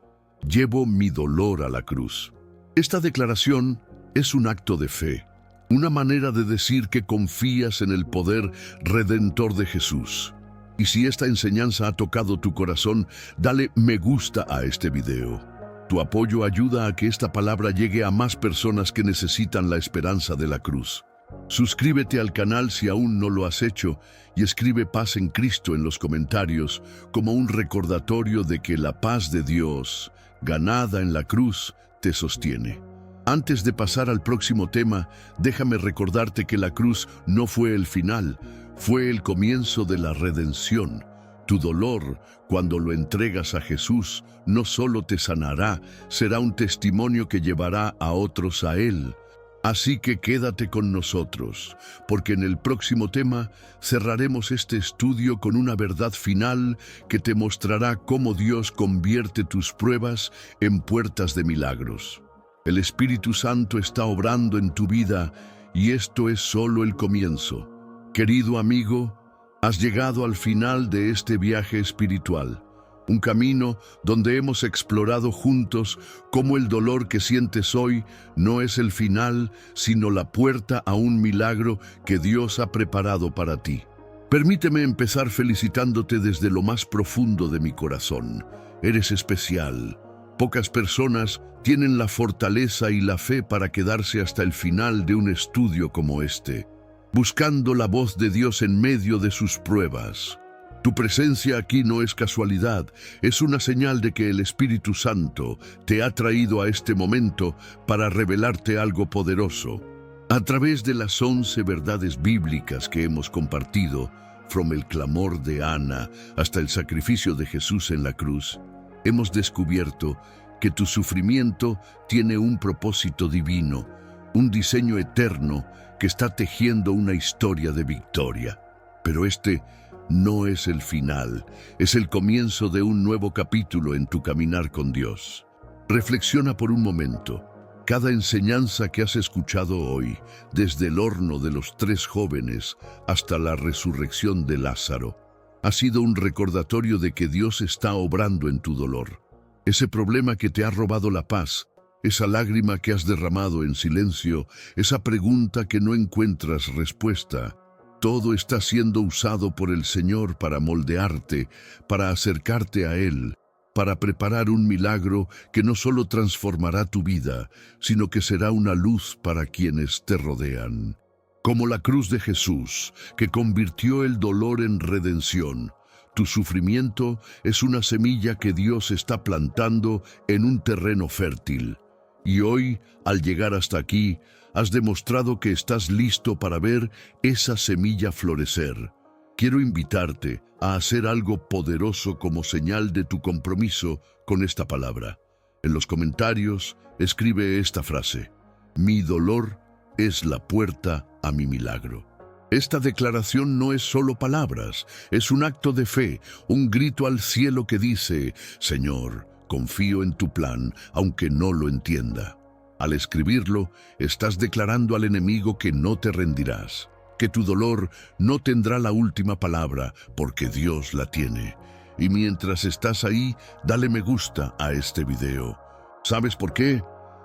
«Llevo mi dolor a la cruz». Esta declaración es un acto de fe, una manera de decir que confías en el poder redentor de Jesús. Y si esta enseñanza ha tocado tu corazón, dale me gusta a este video. Tu apoyo ayuda a que esta palabra llegue a más personas que necesitan la esperanza de la cruz. Suscríbete al canal si aún no lo has hecho y escribe paz en Cristo en los comentarios como un recordatorio de que la paz de Dios, ganada en la cruz, te sostiene. Antes de pasar al próximo tema, déjame recordarte que la cruz no fue el final, fue el comienzo de la redención. Tu dolor, cuando lo entregas a Jesús, no solo te sanará, será un testimonio que llevará a otros a Él. Así que quédate con nosotros, porque en el próximo tema cerraremos este estudio con una verdad final que te mostrará cómo Dios convierte tus pruebas en puertas de milagros. El Espíritu Santo está obrando en tu vida y esto es solo el comienzo. Querido amigo, has llegado al final de este viaje espiritual, un camino donde hemos explorado juntos cómo el dolor que sientes hoy no es el final, sino la puerta a un milagro que Dios ha preparado para ti. Permíteme empezar felicitándote desde lo más profundo de mi corazón. Eres especial. Pocas personas tienen la fortaleza y la fe para quedarse hasta el final de un estudio como este, buscando la voz de Dios en medio de sus pruebas. Tu presencia aquí no es casualidad, es una señal de que el Espíritu Santo te ha traído a este momento para revelarte algo poderoso. A través de las 11 verdades bíblicas que hemos compartido, from el clamor de Ana hasta el sacrificio de Jesús en la cruz, hemos descubierto que tu sufrimiento tiene un propósito divino, un diseño eterno que está tejiendo una historia de victoria. Pero este no es el final, es el comienzo de un nuevo capítulo en tu caminar con Dios. Reflexiona por un momento. Cada enseñanza que has escuchado hoy, desde el horno de los 3 jóvenes hasta la resurrección de Lázaro, ha sido un recordatorio de que Dios está obrando en tu dolor. Ese problema que te ha robado la paz, esa lágrima que has derramado en silencio, esa pregunta que no encuentras respuesta, todo está siendo usado por el Señor para moldearte, para acercarte a Él, para preparar un milagro que no solo transformará tu vida, sino que será una luz para quienes te rodean. Como la cruz de Jesús, que convirtió el dolor en redención, tu sufrimiento es una semilla que Dios está plantando en un terreno fértil. Y hoy, al llegar hasta aquí, has demostrado que estás listo para ver esa semilla florecer. Quiero invitarte a hacer algo poderoso como señal de tu compromiso con esta palabra. En los comentarios, escribe esta frase: mi dolor es la puerta a mi milagro. Esta declaración no es solo palabras, es un acto de fe, un grito al cielo que dice: Señor, confío en tu plan, aunque no lo entienda. Al escribirlo, estás declarando al enemigo que no te rendirás, que tu dolor no tendrá la última palabra, porque Dios la tiene. Y mientras estás ahí, dale me gusta a este video. ¿Sabes por qué?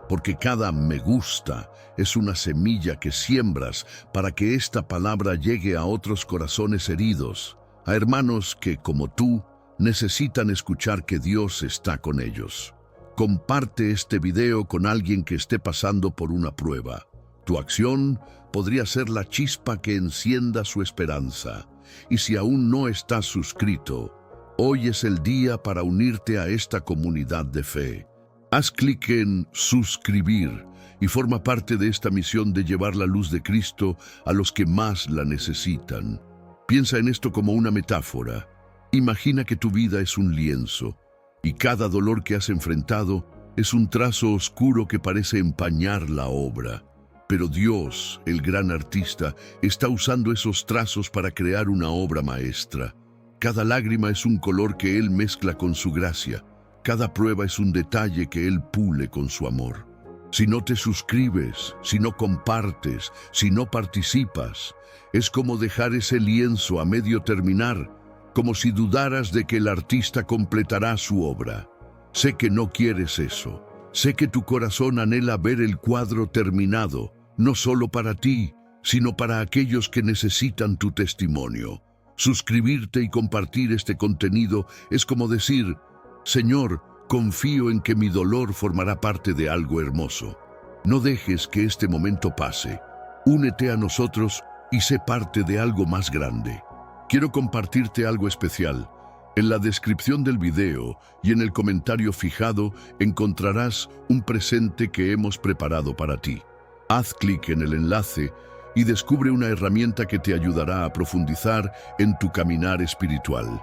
Porque cada me gusta es una semilla que siembras para que esta palabra llegue a otros corazones heridos, a hermanos que, como tú, necesitan escuchar que Dios está con ellos. Comparte este video con alguien que esté pasando por una prueba. Tu acción podría ser la chispa que encienda su esperanza. Y si aún no estás suscrito, hoy es el día para unirte a esta comunidad de fe. Haz clic en suscribir y forma parte de esta misión de llevar la luz de Cristo a los que más la necesitan. Piensa en esto como una metáfora. Imagina que tu vida es un lienzo y cada dolor que has enfrentado es un trazo oscuro que parece empañar la obra. Pero Dios, el gran artista, está usando esos trazos para crear una obra maestra. Cada lágrima es un color que Él mezcla con su gracia. Cada prueba es un detalle que Él pule con su amor. Si no te suscribes, si no compartes, si no participas, es como dejar ese lienzo a medio terminar, como si dudaras de que el artista completará su obra. Sé que no quieres eso. Sé que tu corazón anhela ver el cuadro terminado, no solo para ti, sino para aquellos que necesitan tu testimonio. Suscribirte y compartir este contenido es como decir: Señor, confío en que mi dolor formará parte de algo hermoso. No dejes que este momento pase. Únete a nosotros y sé parte de algo más grande. Quiero compartirte algo especial. En la descripción del video y en el comentario fijado encontrarás un presente que hemos preparado para ti. Haz clic en el enlace y descubre una herramienta que te ayudará a profundizar en tu caminar espiritual.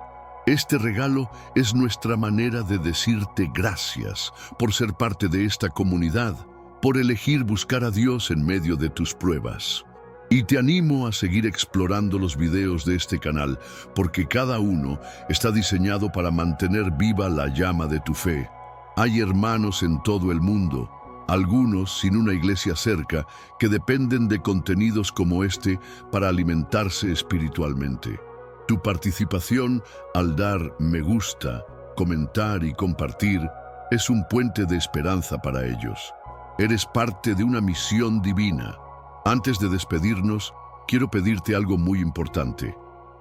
Este regalo es nuestra manera de decirte gracias por ser parte de esta comunidad, por elegir buscar a Dios en medio de tus pruebas. Y te animo a seguir explorando los videos de este canal, porque cada uno está diseñado para mantener viva la llama de tu fe. Hay hermanos en todo el mundo, algunos sin una iglesia cerca, que dependen de contenidos como este para alimentarse espiritualmente. Tu participación al dar me gusta, comentar y compartir es un puente de esperanza para ellos. Eres parte de una misión divina. Antes de despedirnos, quiero pedirte algo muy importante.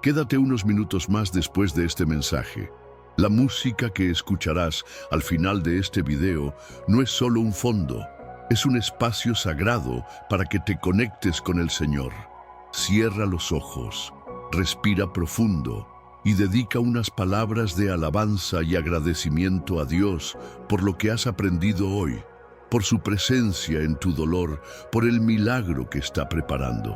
Quédate unos minutos más después de este mensaje. La música que escucharás al final de este video no es solo un fondo, es un espacio sagrado para que te conectes con el Señor. Cierra los ojos, respira profundo y dedica unas palabras de alabanza y agradecimiento a Dios por lo que has aprendido hoy, por su presencia en tu dolor, por el milagro que está preparando.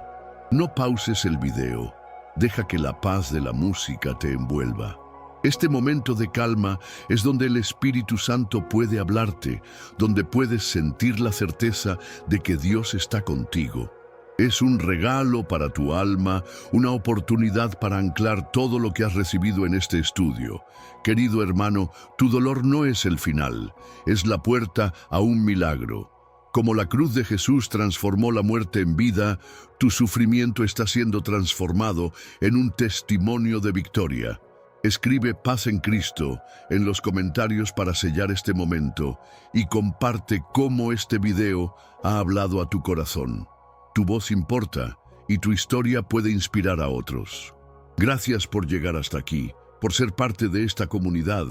No pauses el video, deja que la paz de la música te envuelva. Este momento de calma es donde el Espíritu Santo puede hablarte, donde puedes sentir la certeza de que Dios está contigo. Es un regalo para tu alma, una oportunidad para anclar todo lo que has recibido en este estudio. Querido hermano, tu dolor no es el final, es la puerta a un milagro. Como la cruz de Jesús transformó la muerte en vida, tu sufrimiento está siendo transformado en un testimonio de victoria. Escribe Paz en Cristo en los comentarios para sellar este momento y comparte cómo este video ha hablado a tu corazón. Tu voz importa y tu historia puede inspirar a otros. Gracias por llegar hasta aquí, por ser parte de esta comunidad,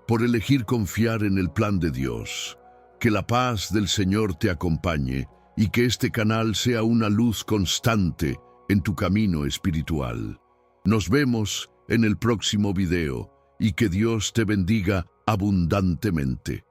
por elegir confiar en el plan de Dios. Que la paz del Señor te acompañe y que este canal sea una luz constante en tu camino espiritual. Nos vemos en el próximo video y que Dios te bendiga abundantemente.